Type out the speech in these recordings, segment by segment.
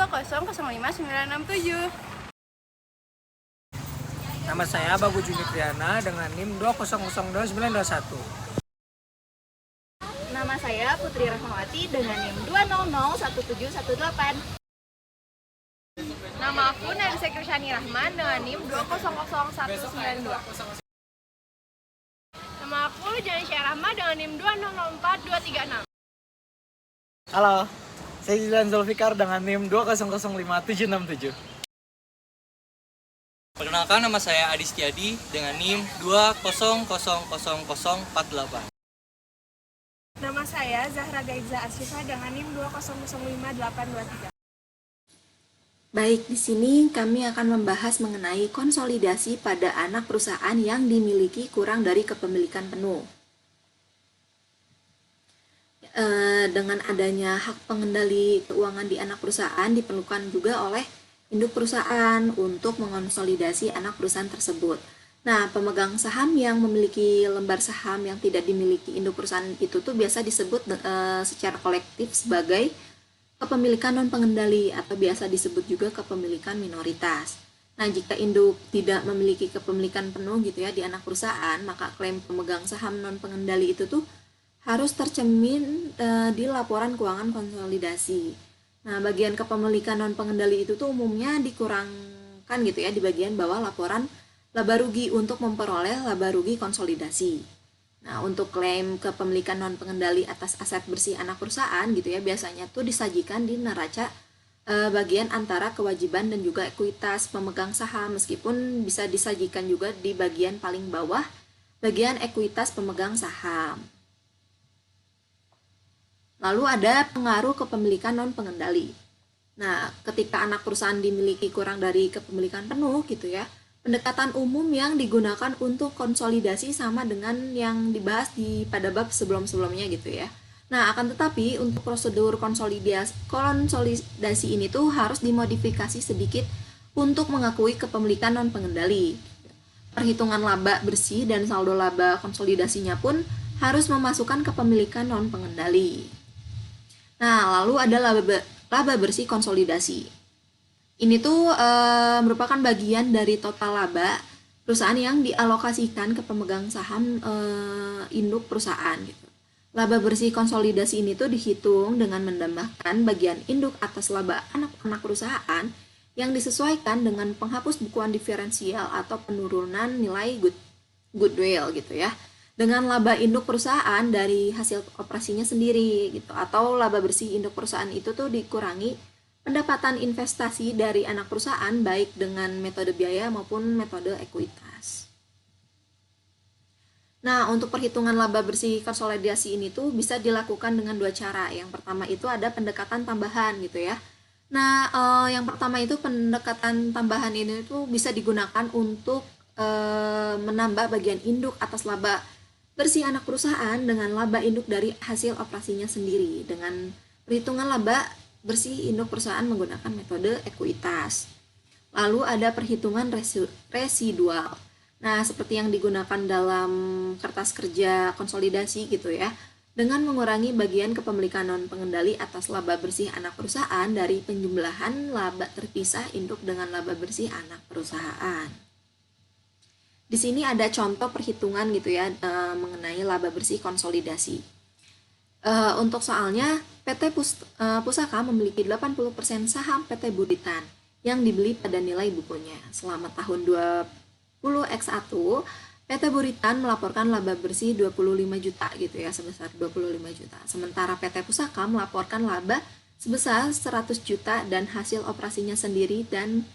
2005967. Nama saya Bagu Juni Triana dengan NIM 2002921. Nama saya Putri Rahmawati dengan NIM 2001718. Nama aku Narisa Krisyani Rahman dengan NIM 2000192. Nama aku Janisha Rahma dengan NIM 2004236. Halo, saya Zilan Zulfikar dengan NIM 2005767. Perkenalkan, nama saya Adi Setiadi dengan NIM 2000048. Nama saya Zahra Gaiza Arsyifa dengan NIM 2005823. Baik, di sini kami akan membahas mengenai konsolidasi pada anak perusahaan yang dimiliki kurang dari kepemilikan penuh. Dengan adanya hak pengendali keuangan di anak perusahaan diperlukan juga oleh induk perusahaan untuk mengonsolidasi anak perusahaan tersebut. Nah, pemegang saham yang memiliki lembar saham yang tidak dimiliki induk perusahaan itu tuh biasa disebut secara kolektif sebagai kepemilikan non pengendali atau biasa disebut juga kepemilikan minoritas. Nah, jika induk tidak memiliki kepemilikan penuh gitu ya di anak perusahaan, maka klaim pemegang saham non pengendali itu tuh harus tercermin di laporan keuangan konsolidasi. Nah, bagian kepemilikan non pengendali itu tuh umumnya dikurangkan gitu ya di bagian bawah laporan laba rugi untuk memperoleh laba rugi konsolidasi. Nah, untuk klaim kepemilikan non pengendali atas aset bersih anak perusahaan gitu ya, biasanya tuh disajikan di neraca bagian antara kewajiban dan juga ekuitas pemegang saham, meskipun bisa disajikan juga di bagian paling bawah, bagian ekuitas pemegang saham. Lalu ada pengaruh kepemilikan non pengendali. Nah, ketika anak perusahaan dimiliki kurang dari kepemilikan penuh gitu ya, pendekatan umum yang digunakan untuk konsolidasi sama dengan yang dibahas pada bab sebelum-sebelumnya gitu ya. Nah, akan tetapi untuk prosedur konsolidasi ini tuh harus dimodifikasi sedikit untuk mengakui kepemilikan non pengendali. Perhitungan laba bersih dan saldo laba konsolidasinya pun harus memasukkan kepemilikan non pengendali. Nah, lalu ada laba bersih konsolidasi. Ini tuh merupakan bagian dari total laba perusahaan yang dialokasikan ke pemegang saham induk perusahaan gitu. Laba bersih konsolidasi ini tuh dihitung dengan menambahkan bagian induk atas laba anak-anak perusahaan yang disesuaikan dengan penghapus bukuan diferensial atau penurunan nilai goodwill gitu ya. Dengan laba induk perusahaan dari hasil operasinya sendiri gitu, atau laba bersih induk perusahaan itu tuh dikurangi pendapatan investasi dari anak perusahaan baik dengan metode biaya maupun metode ekuitas. Nah, untuk perhitungan laba bersih konsolidasi ini tuh bisa dilakukan dengan dua cara. Yang pertama itu ada pendekatan tambahan gitu ya. Nah, yang pertama itu pendekatan tambahan ini tuh bisa digunakan untuk menambah bagian induk atas laba bersih anak perusahaan dengan laba induk dari hasil operasinya sendiri dengan perhitungan laba bersih induk perusahaan menggunakan metode ekuitas. Lalu ada perhitungan residual. Nah, seperti yang digunakan dalam kertas kerja konsolidasi gitu ya, dengan mengurangi bagian kepemilikan non pengendali atas laba bersih anak perusahaan dari penjumlahan laba terpisah induk dengan laba bersih anak perusahaan. Di sini ada contoh perhitungan gitu ya mengenai laba bersih konsolidasi. Untuk soalnya, PT Pusaka memiliki 80% saham PT Buritan yang dibeli pada nilai bukunya. Selama tahun 20X1, PT Buritan melaporkan laba bersih 25 juta gitu ya, sebesar 25 juta. Sementara PT Pusaka melaporkan laba sebesar 100 juta dan hasil operasinya sendiri dan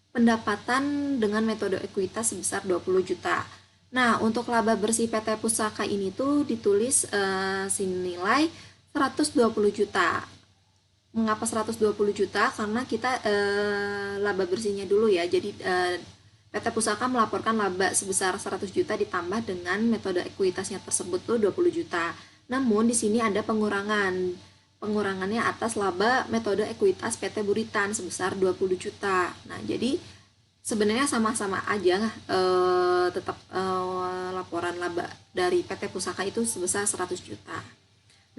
pendapatan dengan metode ekuitas sebesar 20 juta. Nah, untuk laba bersih PT Pusaka ini tuh ditulis senilai 120 juta. Mengapa 120 juta? Karena kita laba bersihnya dulu ya. Jadi PT Pusaka melaporkan laba sebesar 100 juta ditambah dengan metode ekuitasnya tersebut tuh 20 juta. Namun di sini ada pengurangan. Pengurangannya atas laba metode ekuitas PT Buritan sebesar 20 juta. Nah, jadi sebenarnya sama-sama aja tetap laporan laba dari PT Pusaka itu sebesar 100 juta.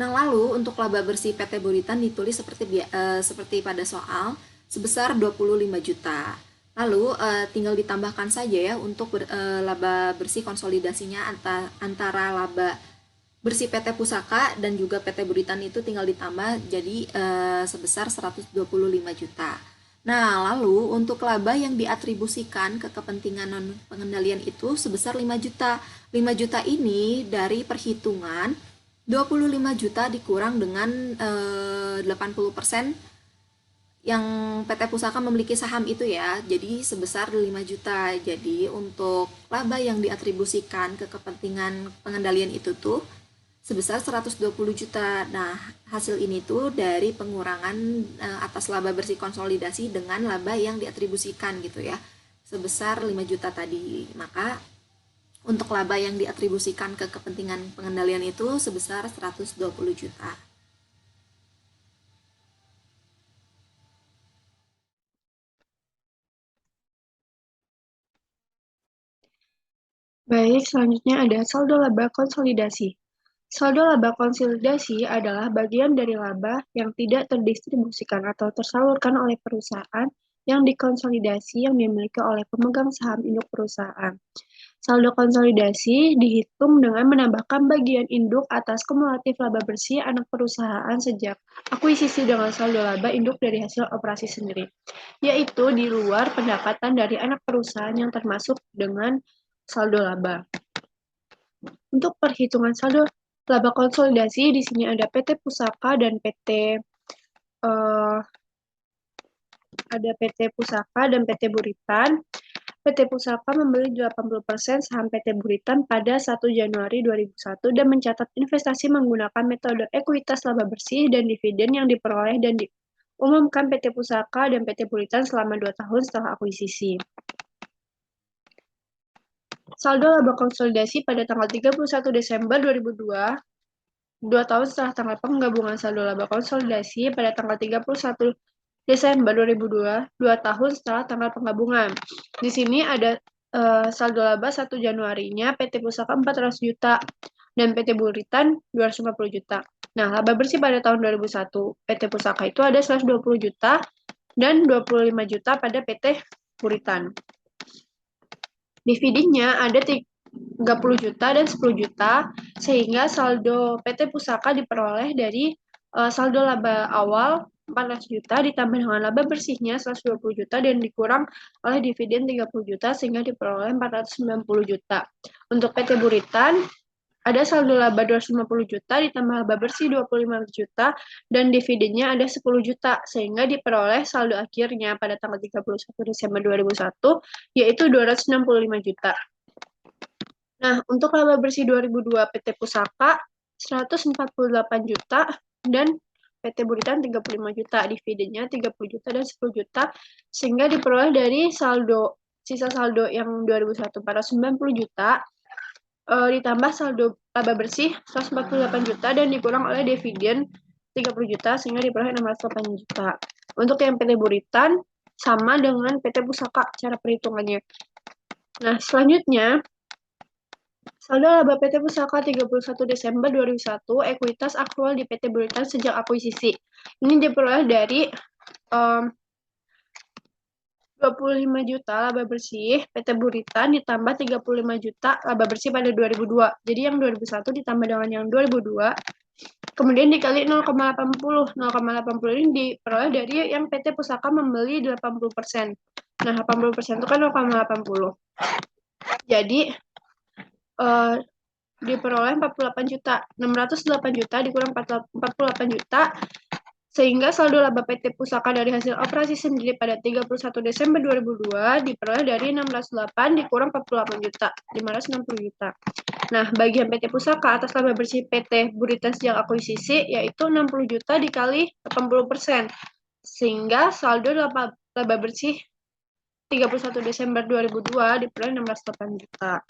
Nah, lalu untuk laba bersih PT Buritan ditulis seperti pada soal sebesar 25 juta. Lalu tinggal ditambahkan saja ya untuk laba bersih konsolidasinya antara laba bersih PT Pusaka dan juga PT Buritan itu tinggal ditambah jadi sebesar 125 juta. Nah, lalu untuk laba yang diatribusikan ke kepentingan non pengendalian itu sebesar 5 juta. 5 juta ini dari perhitungan 25 juta dikurang dengan 80% yang PT Pusaka memiliki saham itu ya, jadi sebesar 5 juta. Jadi untuk laba yang diatribusikan ke kepentingan pengendalian itu tuh sebesar 120 juta. Nah, hasil ini tuh dari pengurangan atas laba bersih konsolidasi dengan laba yang diatribusikan gitu ya, sebesar 5 juta tadi. Maka untuk laba yang diatribusikan ke kepentingan pengendalian itu sebesar 120 juta. Baik, selanjutnya ada saldo laba konsolidasi. Saldo laba konsolidasi adalah bagian dari laba yang tidak terdistribusikan atau tersalurkan oleh perusahaan yang dikonsolidasi yang dimiliki oleh pemegang saham induk perusahaan. Saldo konsolidasi dihitung dengan menambahkan bagian induk atas kumulatif laba bersih anak perusahaan sejak akuisisi dengan saldo laba induk dari hasil operasi sendiri, yaitu di luar pendapatan dari anak perusahaan yang termasuk dengan saldo laba. Untuk perhitungan saldo laba konsolidasi di sini ada PT Pusaka dan Pusaka dan PT Buritan. PT Pusaka membeli 80% saham PT Buritan pada 1 Januari 2001 dan mencatat investasi menggunakan metode ekuitas laba bersih dan dividen yang diperoleh dan diumumkan PT Pusaka dan PT Buritan selama 2 tahun setelah akuisisi. Saldo laba konsolidasi pada tanggal 31 Desember 2002, 2 tahun setelah tanggal penggabungan saldo laba konsolidasi pada tanggal 31 Desember 2002, 2 tahun setelah tanggal penggabungan. Di sini ada saldo laba 1 Januarinya PT Pusaka 400 juta dan PT Buritan 250 juta. Nah, laba bersih pada tahun 2001 PT Pusaka itu ada 120 juta dan 25 juta pada PT Buritan. Dividennya ada 30 juta dan 10 juta, sehingga saldo PT Pusaka diperoleh dari saldo laba awal 14 juta ditambah dengan laba bersihnya 120 juta dan dikurang oleh dividen 30 juta sehingga diperoleh 490 juta. Untuk PT Buritan ada saldo laba 250 juta ditambah laba bersih 25 juta dan dividennya ada 10 juta sehingga diperoleh saldo akhirnya pada tanggal 31 Desember 2001 yaitu 265 juta. Nah, untuk laba bersih 2002 PT Pusaka 148 juta dan PT Buritan 35 juta, dividennya 30 juta dan 10 juta sehingga diperoleh dari sisa saldo yang 2001 490 juta ditambah saldo laba bersih 148 juta dan dikurang oleh dividen 30 juta sehingga diperoleh 608 juta. Untuk yang PT Buritan sama dengan PT Pusaka cara perhitungannya. Nah, selanjutnya saldo laba PT Pusaka 31 Desember 2001 ekuitas akrual di PT Buritan sejak akuisisi. Ini diperoleh dari 25 juta laba bersih PT Buritan ditambah 35 juta laba bersih pada 2002. Jadi yang 2001 ditambah dengan yang 2002. Kemudian dikali 0,80. 0,80 ini diperoleh dari yang PT Pusaka membeli 80%. Nah, 80% itu kan 0,80. Jadi diperoleh 48 juta. 608 juta dikurang 48 juta sehingga saldo laba PT Pusaka dari hasil operasi sendiri pada 31 Desember 2002 diperoleh dari 608 dikurang 48 juta, 560 juta. Nah, bagian PT Pusaka atas laba bersih PT Buritan sejak akuisisi yaitu 60 juta dikali 80%. Sehingga saldo laba bersih 31 Desember 2002 diperoleh 608 juta.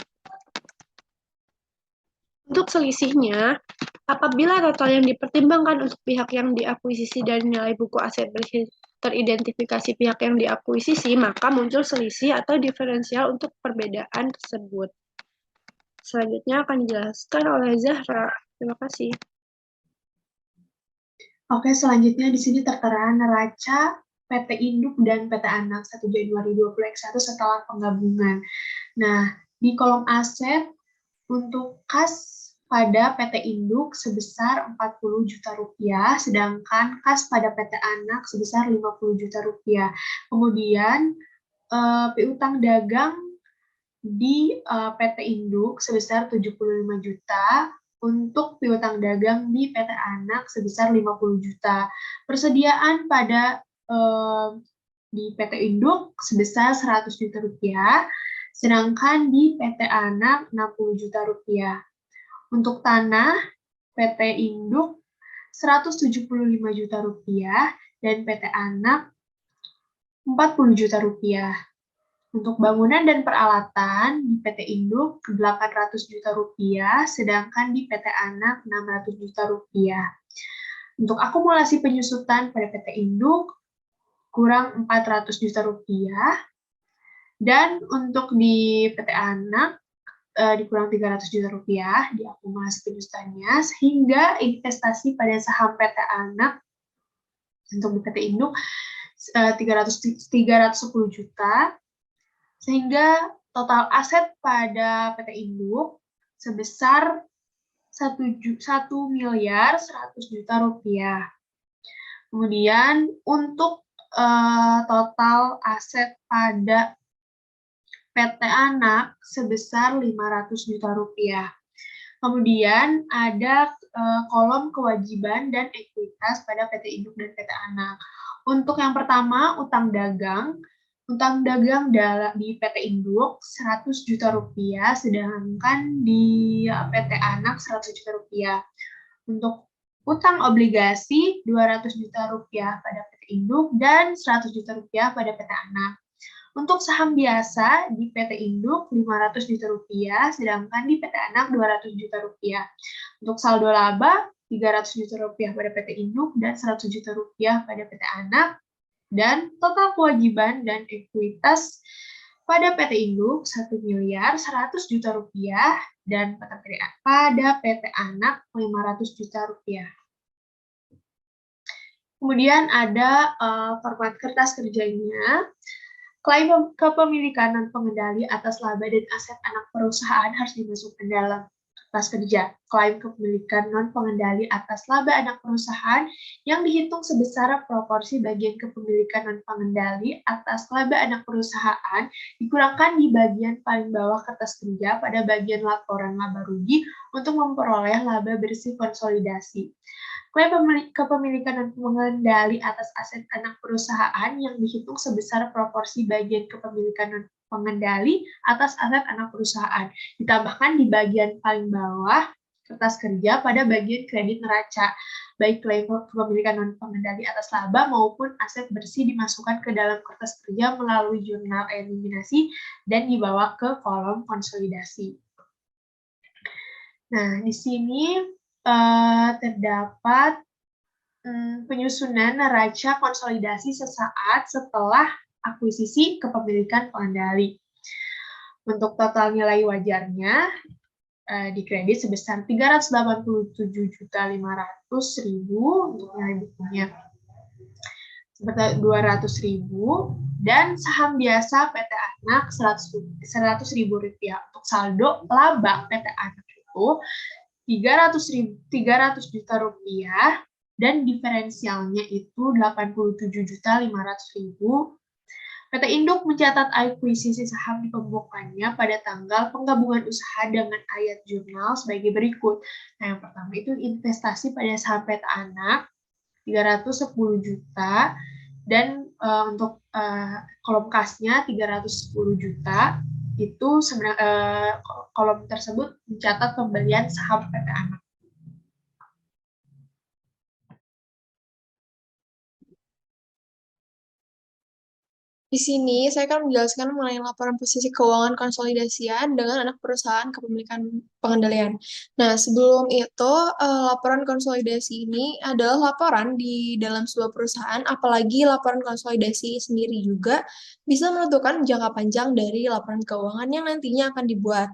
Untuk selisihnya, apabila total yang dipertimbangkan untuk pihak yang diakuisisi dari nilai buku aset bersih teridentifikasi pihak yang diakuisisi, maka muncul selisih atau diferensial untuk perbedaan tersebut. Selanjutnya akan dijelaskan oleh Zahra. Terima kasih. Oke, selanjutnya di sini tertera neraca PT Induk dan PT Anak 1 Januari 2021 setelah penggabungan. Nah, di kolom aset untuk kas pada PT Induk sebesar 40 juta rupiah, sedangkan kas pada PT Anak sebesar 50 juta rupiah. Kemudian piutang dagang di PT Induk sebesar 75 juta, untuk piutang dagang di PT Anak sebesar 50 juta. Persediaan pada di PT Induk sebesar 100 juta rupiah, sedangkan di PT Anak 60 juta rupiah. Untuk tanah, PT Induk 175 juta rupiah dan PT Anak 40 juta rupiah. Untuk bangunan dan peralatan di PT Induk 800 juta rupiah, sedangkan di PT Anak 600 juta rupiah. Untuk akumulasi penyusutan pada PT Induk kurang 400 juta rupiah, dan untuk di PT Anak dikurang 300 juta rupiah di akumulasi penyusutannya, sehingga investasi pada saham PT Anak untuk di PT Induk 310 juta, sehingga total aset pada PT Induk sebesar 1 miliar 100 juta rupiah. Kemudian untuk total aset pada PT Anak sebesar 500 juta rupiah. Kemudian ada kolom kewajiban dan ekuitas pada PT Induk dan PT Anak. Untuk yang pertama, utang dagang. Utang dagang di PT Induk 100 juta rupiah, sedangkan di PT Anak 100 juta rupiah. Untuk utang obligasi 200 juta rupiah pada PT Induk dan 100 juta rupiah pada PT Anak. Untuk saham biasa di PT Induk 500 juta rupiah, sedangkan di PT Anak 200 juta rupiah. Untuk saldo laba 300 juta rupiah pada PT Induk dan 100 juta rupiah pada PT Anak. Dan total kewajiban dan ekuitas pada PT Induk 1 miliar 100 juta rupiah dan pada PT Anak 500 juta rupiah. Kemudian ada format kertas kerjanya. Klaim kepemilikan non pengendali atas laba dan aset anak perusahaan harus dimasukkan dalam kertas kerja. Klaim kepemilikan non pengendali atas laba anak perusahaan yang dihitung sebesar proporsi bagian kepemilikan non pengendali atas laba anak perusahaan dikurangkan di bagian paling bawah kertas kerja pada bagian laporan laba rugi untuk memperoleh laba bersih konsolidasi. Klaim kepemilikan non pengendali atas aset anak perusahaan yang dihitung sebesar proporsi bagian kepemilikan non pengendali atas aset anak perusahaan ditambahkan di bagian paling bawah kertas kerja pada bagian kredit neraca. Baik klaim kepemilikan non pengendali atas laba maupun aset bersih dimasukkan ke dalam kertas kerja melalui jurnal eliminasi dan dibawa ke kolom konsolidasi. Nah, di sini terdapat penyusunan neraca konsolidasi sesaat setelah akuisisi kepemilikan pengendali. Untuk total nilai wajarnya dikredit sebesar 387.500.000 untuk nilai bukunya sebesar 200.000 dan saham biasa PT Anak 100.000 rupiah. Untuk saldo laba PT Anak itu 300 juta rupiah dan diferensialnya itu 87.500.000. PT Induk mencatat akuisisi saham di pembukuannya pada tanggal penggabungan usaha dengan ayat jurnal sebagai berikut. Nah, yang pertama itu investasi pada saham PT Anak 310 juta dan untuk kolom kasnya 310 juta. Itu kolom tersebut mencatat pembelian saham PT Anak. Di sini saya akan menjelaskan mengenai laporan posisi keuangan konsolidasian dengan anak perusahaan kepemilikan pengendalian. Nah, sebelum itu, laporan konsolidasi ini adalah laporan di dalam sebuah perusahaan, apalagi laporan konsolidasi sendiri juga bisa menentukan jangka panjang dari laporan keuangan yang nantinya akan dibuat.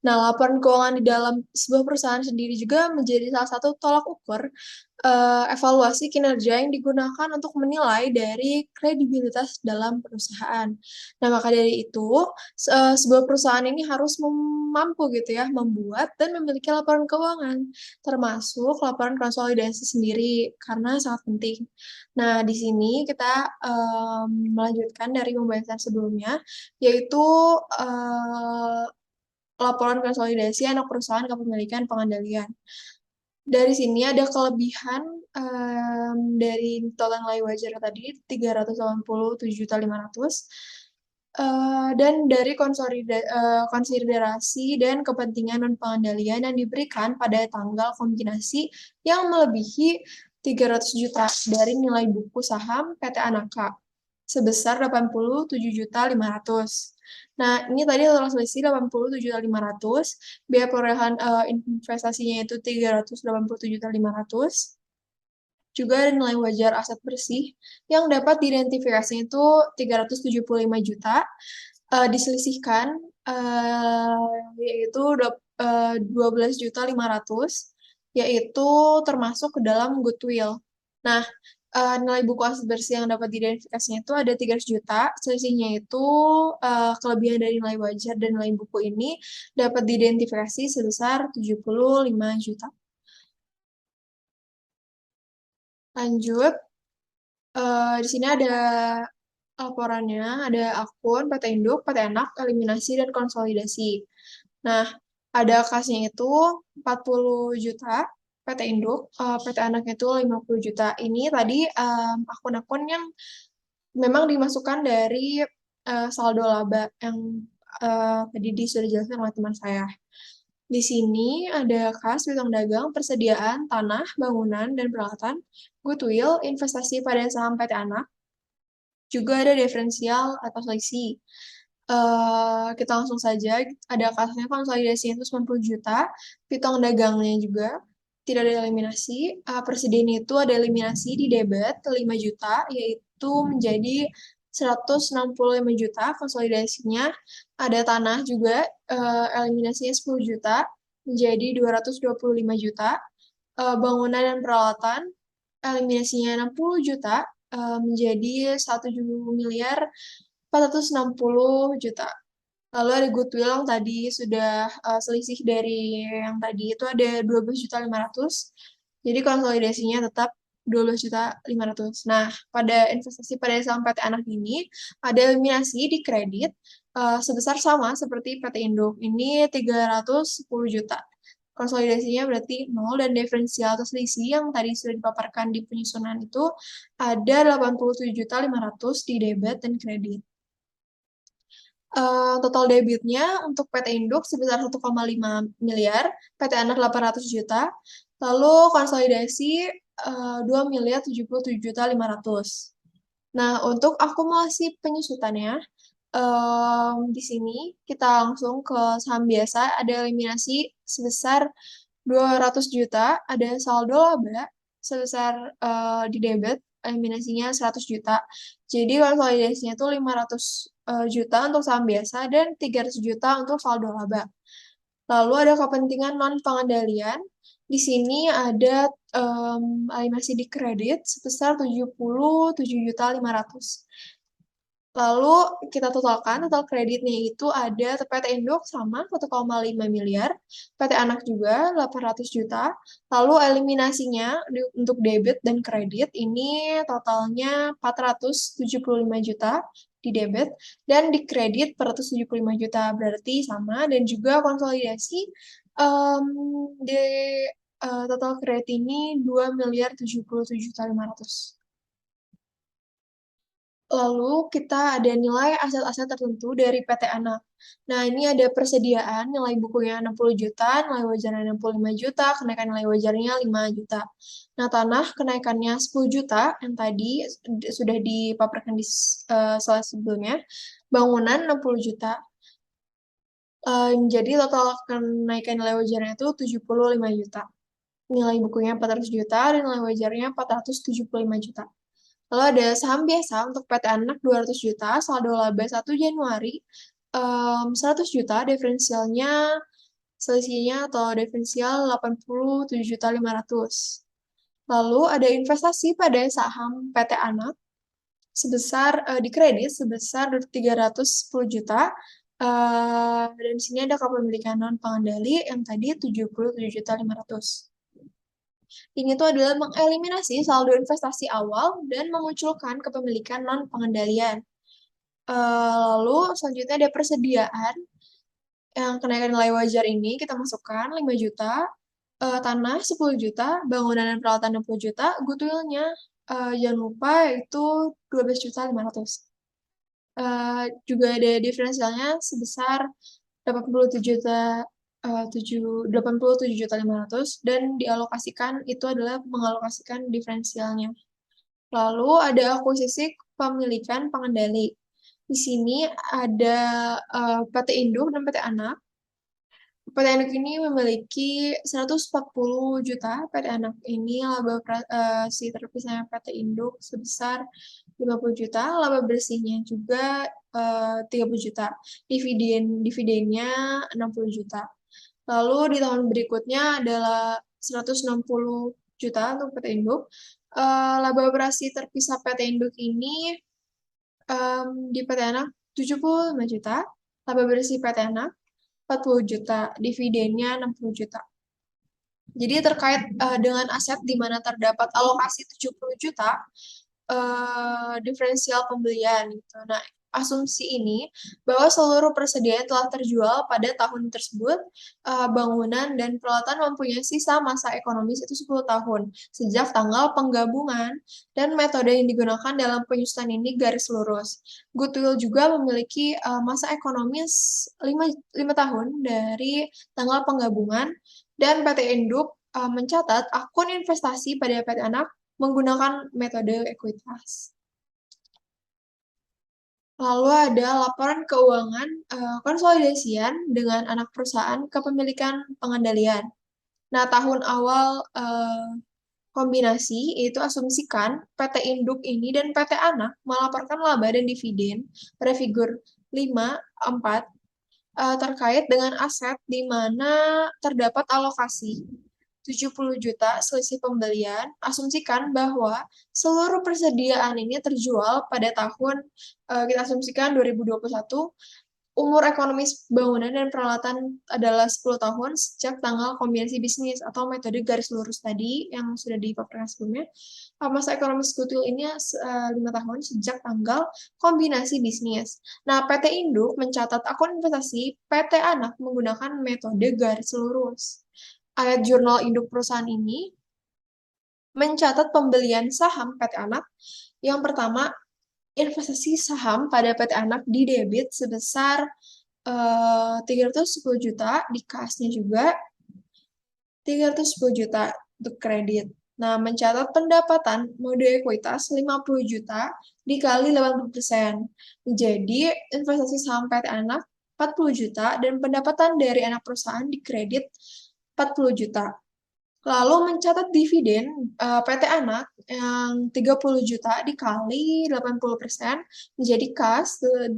Nah, laporan keuangan di dalam sebuah perusahaan sendiri juga menjadi salah satu tolak ukur evaluasi kinerja yang digunakan untuk menilai dari kredibilitas dalam perusahaan. Nah, maka dari itu, sebuah perusahaan ini harus mampu gitu ya, membuat dan memiliki laporan keuangan, termasuk laporan konsolidasi sendiri, karena sangat penting. Nah, di sini kita melanjutkan dari pembahasan sebelumnya, yaitu laporan konsolidasi anak perusahaan kepemilikan pengendalian. Dari sini ada kelebihan dari total nilai wajar tadi 387.500.000 dan dari konsiderasi dan kepentingan non pengendalian yang diberikan pada tanggal kombinasi yang melebihi 300 juta dari nilai buku saham PT Anaka sebesar 87.500.000. Nah, ini tadi total selisih 87.500.000, biaya perolehan investasinya itu 387.500.000. Juga ada nilai wajar aset bersih yang dapat diidentifikasi itu 375 juta, diselisihkan yaitu 12.500.000, yaitu termasuk ke dalam goodwill. Nah, nilai buku aset bersih yang dapat diidentifikasinya itu ada 300 juta, selisihnya itu kelebihan dari nilai wajar dan nilai buku ini dapat diidentifikasi sebesar 75 juta. Lanjut, di sini ada laporannya, ada akun, PT Induk, PT Anak, eliminasi, dan konsolidasi. Nah, ada kasnya itu 40 juta, PT Induk, PT Anak itu 50 juta. Ini tadi akun-akun yang memang dimasukkan dari saldo laba yang tadi sudah dijelaskan oleh teman saya. Di sini ada kas, piutang dagang, persediaan, tanah, bangunan, dan peralatan, goodwill, investasi pada saham PT Anak, juga ada diferensial atau selisih. Kita langsung saja, ada kasnya konsolidasinya itu 90 juta, piutang dagangnya juga, tidak ada eliminasi, persediaan itu ada eliminasi di debit 5 juta, yaitu menjadi 165 juta, konsolidasinya ada tanah juga, eliminasinya 10 juta, menjadi 225 juta, bangunan dan peralatan, eliminasinya 60 juta, menjadi 1.460 juta. Lalu ada goodwill yang tadi sudah selisih dari yang tadi itu ada 12.500.000. Jadi konsolidasinya tetap 12.500.000. Nah, pada investasi pada saham PT Anak ini ada eliminasi di kredit sebesar sama seperti PT Induk. Ini 310 juta. Konsolidasinya berarti 0 dan diferensial atau selisih yang tadi sudah dipaparkan di penyusunan itu ada 87.500.000 di debit dan kredit. Total debitnya untuk PT Induk sebesar 1,5 miliar, PT Anak 800 juta, lalu konsolidasi 2.077.500.000. Nah, untuk akumulasi penyusutannya, di sini kita langsung ke saham biasa, ada eliminasi sebesar 200 juta, ada saldo laba sebesar di debit, eliminasinya 100 juta. Jadi konsolidasinya itu 500 juta untuk saham biasa dan 300 juta untuk saldo laba. Lalu ada kepentingan non pengendalian. Di sini ada eliminasi di kredit sebesar 77.500.000. Lalu kita totalkan, total kreditnya itu ada PT Induk sama 1,5 miliar, PT Anak juga 800 juta, lalu eliminasinya untuk debit dan kredit ini totalnya 475 juta di debit, dan di kredit 475 juta, berarti sama, dan juga konsolidasi di total kredit ini 2.077.500.000. Lalu kita ada nilai aset-aset tertentu dari PT Anak. Nah, ini ada persediaan, nilai bukunya 60 juta, nilai wajarnya 65 juta, kenaikan nilai wajarnya 5 juta. Nah, tanah kenaikannya 10 juta, yang tadi sudah dipaparkan di slide sebelumnya. Bangunan 60 juta. Jadi total kenaikan nilai wajarnya itu 75 juta. Nilai bukunya 400 juta, dan nilai wajarnya 475 juta. Lalu ada saham biasa untuk PT Anak 200 juta, saldo laba 1 Januari 100 juta, diferensialnya selisihnya atau diferensial 87.500.000. Lalu ada investasi pada saham PT Anak sebesar di kredit sebesar 310 juta. Dan di sini ada kepemilikan non pengendali yang tadi 77.500.000. Ini tuh adalah mengeliminasi saldo investasi awal dan memunculkan kepemilikan non-pengendalian. Lalu selanjutnya ada persediaan. Yang kenaikan nilai wajar ini kita masukkan 5 juta, tanah 10 juta, bangunan dan peralatan 60 juta, goodwill-nya jangan lupa itu 12.500.000. Juga ada diferensialnya sebesar 87.500.000 dan dialokasikan itu adalah mengalokasikan diferensialnya. Lalu ada akuisisi pemilikan pengendali. Di sini ada PT Induk dan PT Anak. PT Anak ini memiliki 140 juta, PT Anak ini laba si terpisahnya PT Induk sebesar 50 juta, laba bersihnya juga 30 juta, dividennya 60 juta. Lalu di tahun berikutnya adalah 160 juta untuk PT Induk. Laba operasi terpisah PT Induk ini di PT Anak 75 juta, laba bersih PT Anak 40 juta, dividennya 60 juta. Jadi terkait dengan aset di mana terdapat alokasi 70 juta, diferensial pembelian gitu. Nah, asumsi ini bahwa seluruh persediaan telah terjual pada tahun tersebut, bangunan dan peralatan mempunyai sisa masa ekonomis itu 10 tahun sejak tanggal penggabungan, dan metode yang digunakan dalam penyusunan ini garis lurus. Goodwill juga memiliki masa ekonomis 5 tahun dari tanggal penggabungan, dan PT Induk mencatat akun investasi pada PT Anak menggunakan metode ekuitas. Lalu ada laporan keuangan konsolidasian dengan anak perusahaan kepemilikan pengendalian. Nah, tahun awal kombinasi yaitu asumsikan PT Induk ini dan PT Anak melaporkan laba dan dividen pada figur 5, 4 terkait dengan aset di mana terdapat alokasi 70 juta selisih pembelian. Asumsikan bahwa seluruh persediaan ini terjual pada tahun, kita asumsikan 2021, umur ekonomis bangunan dan peralatan adalah 10 tahun sejak tanggal kombinasi bisnis atau metode garis lurus tadi yang sudah dipaparkan sebelumnya. Masa ekonomis goodwill ini 5 tahun sejak tanggal kombinasi bisnis. Nah, PT Induk mencatat akun investasi PT Anak menggunakan metode garis lurus. Ayat jurnal induk perusahaan ini mencatat pembelian saham PT Anak. Yang pertama, investasi saham pada PT Anak di debit sebesar 310 juta, di kasnya juga 310 juta untuk kredit. Nah, mencatat pendapatan mode ekuitas 50 juta dikali 80%. Jadi, investasi saham PT Anak 40 juta dan pendapatan dari anak perusahaan di kredit 40 juta. Lalu mencatat dividen PT Anak yang 30 juta dikali 80% menjadi kas 24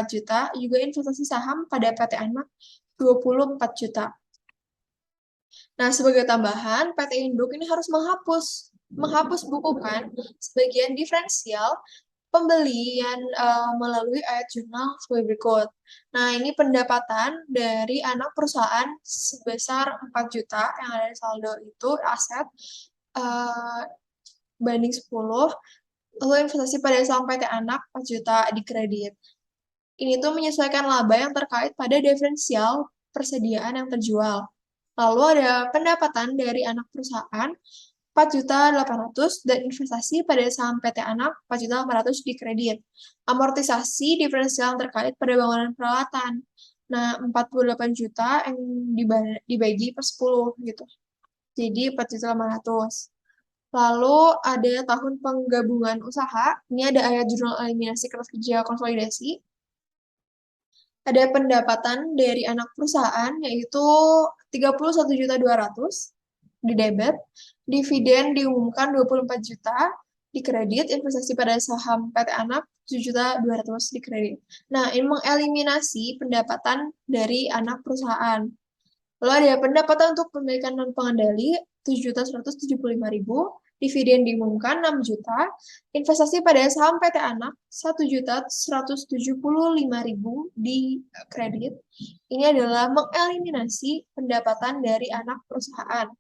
juta, juga investasi saham pada PT Anak 24 juta. Nah, sebagai tambahan, PT Induk ini harus menghapus bukukan sebagian diferensial pembelian melalui ayat jurnal sebagai berikut. Nah, ini pendapatan dari anak perusahaan sebesar 4 juta yang ada di saldo itu aset banding 10, lalu investasi pada saham PT Anak 4 juta di kredit. Ini tuh menyesuaikan laba yang terkait pada diferensial persediaan yang terjual. Lalu ada pendapatan dari anak perusahaan 4.800.000 dan investasi pada saham PT Anak 4.800.000 di kredit. Amortisasi diferensial yang terkait pada bangunan peralatan. Nah, 48 juta yang dibagi per 10 gitu. Jadi 4.800.000. Lalu ada tahun penggabungan usaha. Ini ada ayat jurnal eliminasi kerja konsolidasi. Ada pendapatan dari anak perusahaan yaitu 31.200.000 di debit, dividen diumumkan 24 juta di kredit, investasi pada saham PT Anak 7.200.000 di kredit. Nah, ini mengeliminasi pendapatan dari anak perusahaan. Lalu ada pendapatan untuk pemilikan non pengendali 7.175.000, dividen diumumkan 6 juta, investasi pada saham PT Anak 1.175.000 di kredit. Ini adalah mengeliminasi pendapatan dari anak perusahaan.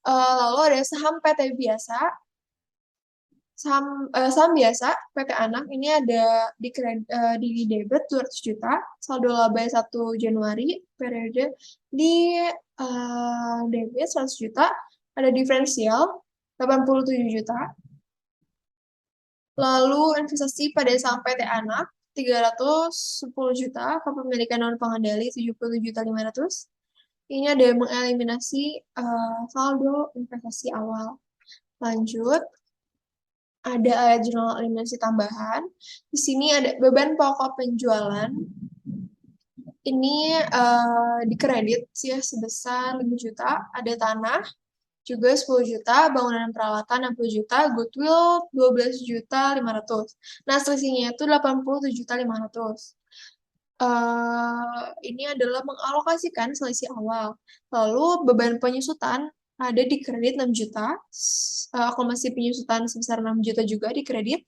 Lalu ada saham PT biasa, saham biasa PT Anak ini ada di debit 200 juta, saldo laba 1 Januari periode di debit 100 juta, ada diferensial 87 juta. Lalu investasi pada saham PT Anak 310 juta, kepemilikan non pengendali 77.500. Ini ada mengeliminasi saldo investasi awal. Lanjut, ada ayat jurnal eliminasi tambahan. Di sini ada beban pokok penjualan. Ini dikredit ya sebesar 5 juta. Ada tanah juga 10 juta, bangunan dan peralatan 60 juta, goodwill 12.500.000. Nah, selisihnya itu 87.500. Ini adalah mengalokasikan selisih awal. Lalu beban penyusutan ada di kredit 6 juta, akumulasi penyusutan sebesar 6 juta juga di kredit.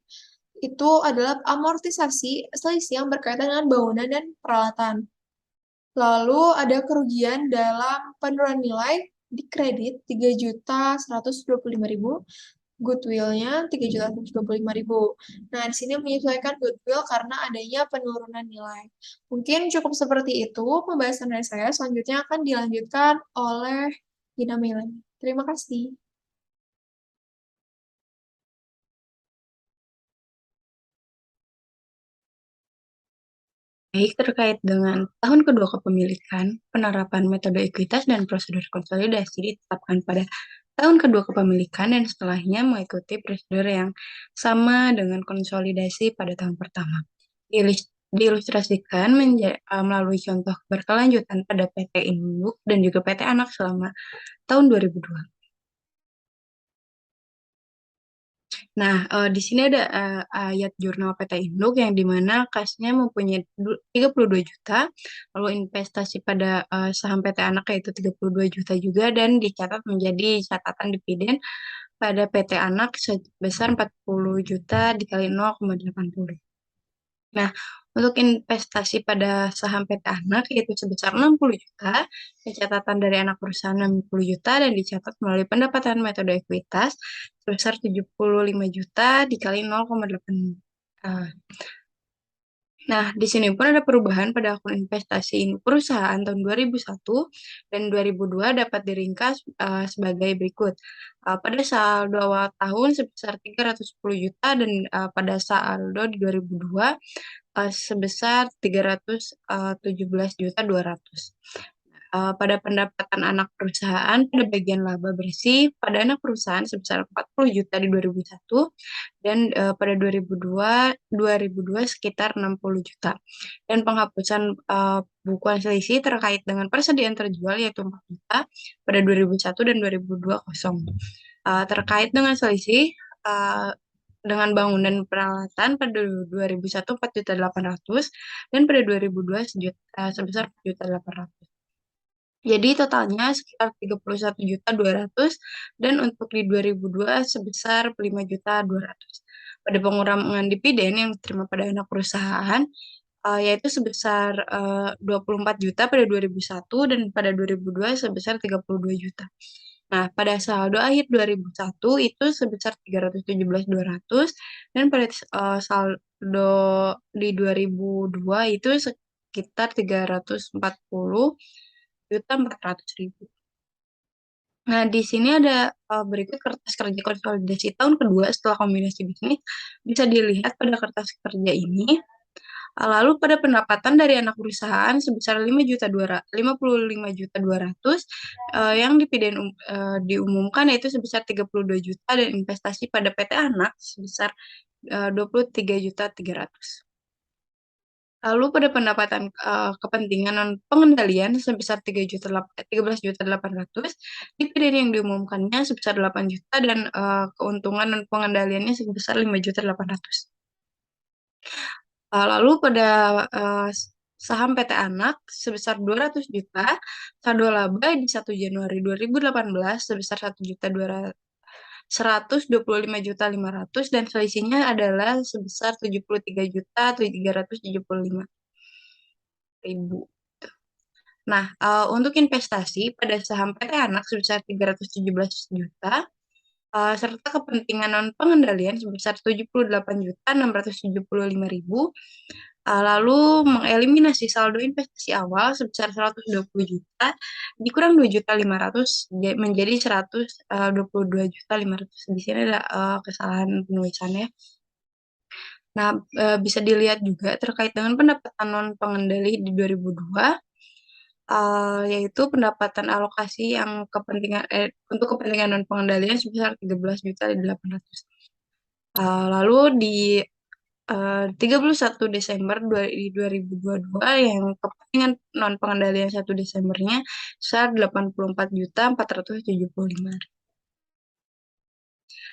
Itu adalah amortisasi selisih yang berkaitan dengan bangunan dan peralatan. Lalu ada kerugian dalam penurunan nilai di kredit 3.125.000, goodwill-nya 3.125.000. Nah, di sini menyesuaikan goodwill karena adanya penurunan nilai. Mungkin cukup seperti itu pembahasan dari saya. Selanjutnya akan dilanjutkan oleh Gina Melani. Terima kasih. Baik, terkait dengan tahun kedua kepemilikan, penerapan metode ekuitas dan prosedur konsolidasi ditetapkan pada tahun kedua kepemilikan dan setelahnya mengikuti prosedur yang sama dengan konsolidasi pada tahun pertama. Diilustrasikan melalui contoh berkelanjutan pada PT Induk dan juga PT Anak selama tahun 2002. Nah, di sini ada ayat jurnal PT Induk yang dimana kasnya mempunyai 32 juta, lalu investasi pada saham PT Anak yaitu 32 juta juga, dan dicatat menjadi catatan dividen pada PT Anak sebesar 40 juta dikali 0,80. Nah, untuk investasi pada saham PT Anak yaitu sebesar 60 juta, pencatatan dari anak perusahaan 60 juta, dan dicatat melalui pendapatan metode ekuitas sebesar 75 juta dikali 0,8. Nah, di sini pun ada perubahan pada akun investasi perusahaan tahun 2001 dan 2002 dapat diringkas sebagai berikut. Pada saldo awal tahun sebesar 310 juta dan pada saldo di 2002 sebesar 317.200. Pada pendapatan anak perusahaan pada bagian laba bersih pada anak perusahaan sebesar 40 juta di 2001 dan pada 2002 sekitar 60 juta. Dan penghapusan bukuan selisih terkait dengan persediaan terjual yaitu 4 juta pada 2001 dan 2002 kosong. Terkait dengan selisih dengan bangunan peralatan pada 2001 4.800.000 dan pada 2002 sebesar 4.800.000. Jadi totalnya sekitar 31.200.000 dan untuk di 2002 sebesar 5.200.000. Pada pengurangan dividen yang diterima pada anak perusahaan yaitu sebesar 24 juta pada 2001 dan pada 2002 sebesar 32 juta. Nah, pada saldo akhir 2001 itu sebesar 317.200 dan pada saldo di 2002 itu sekitar 340.400.000. Nah, di sini ada berikut kertas kerja konsolidasi tahun kedua setelah kombinasi bisnis. Bisa dilihat pada kertas kerja ini. Lalu pada pendapatan dari anak perusahaan sebesar 55.200 yang diumumkan yaitu sebesar 32 juta dan investasi pada PT Anak sebesar 23.300. Lalu pada pendapatan kepentingan non pengendalian sebesar 13.800 dividen yang diumumkannya sebesar 8 juta dan keuntungan non pengendaliannya sebesar 5.800. Lalu pada saham PT Anak sebesar 200 juta, saldo laba di 1 Januari 2018 sebesar 125.500 dan selisihnya adalah sebesar 73.375.000. Nah, untuk investasi pada saham PT Anak sebesar 317 juta, serta kepentingan non pengendalian sebesar 78.675.000, lalu mengeliminasi saldo investasi awal sebesar 120 juta dikurang 2.500 menjadi 122.500. Di sini ada kesalahan penulisannya. Nah, bisa dilihat juga terkait dengan pendapatan non pengendali di 2002, yaitu pendapatan alokasi yang untuk kepentingan non pengendalian sebesar 13.800. Lalu di 31 Desember 2022 yang kepentingan non pengendalian 1 Desembernya sebesar 84.475.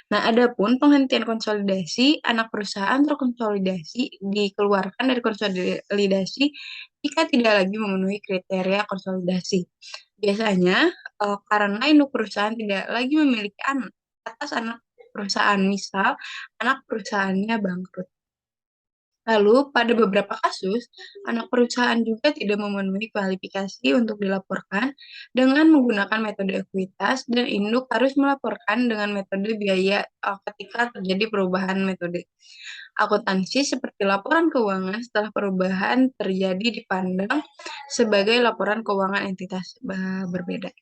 Nah, adapun penghentian konsolidasi, anak perusahaan terkonsolidasi dikeluarkan dari konsolidasi jika tidak lagi memenuhi kriteria konsolidasi. Biasanya karena induk perusahaan tidak lagi memiliki anak atas anak perusahaan, misal anak perusahaannya bangkrut. Lalu, pada beberapa kasus, anak perusahaan juga tidak memenuhi kualifikasi untuk dilaporkan dengan menggunakan metode ekuitas dan induk harus melaporkan dengan metode biaya ketika terjadi perubahan metode. Akuntansi seperti laporan keuangan setelah perubahan terjadi dipandang sebagai laporan keuangan entitas berbeda.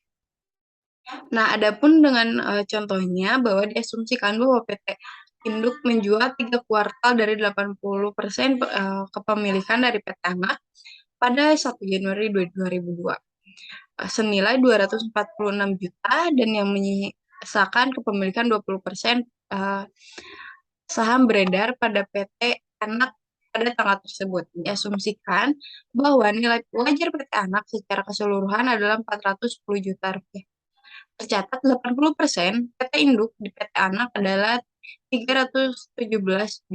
Nah, adapun dengan contohnya bahwa diasumsikan bahwa PT Induk menjual 3 kuartal dari 80% kepemilikan dari PT Anak pada 1 Januari 2002 senilai 246 juta dan yang menyisakan kepemilikan 20% saham beredar pada PT Anak pada tanggal tersebut. Diasumsikan bahwa nilai wajar PT Anak secara keseluruhan adalah 410 juta rupiah. Tercatat 80% PT Induk di PT Anak adalah 317.200.000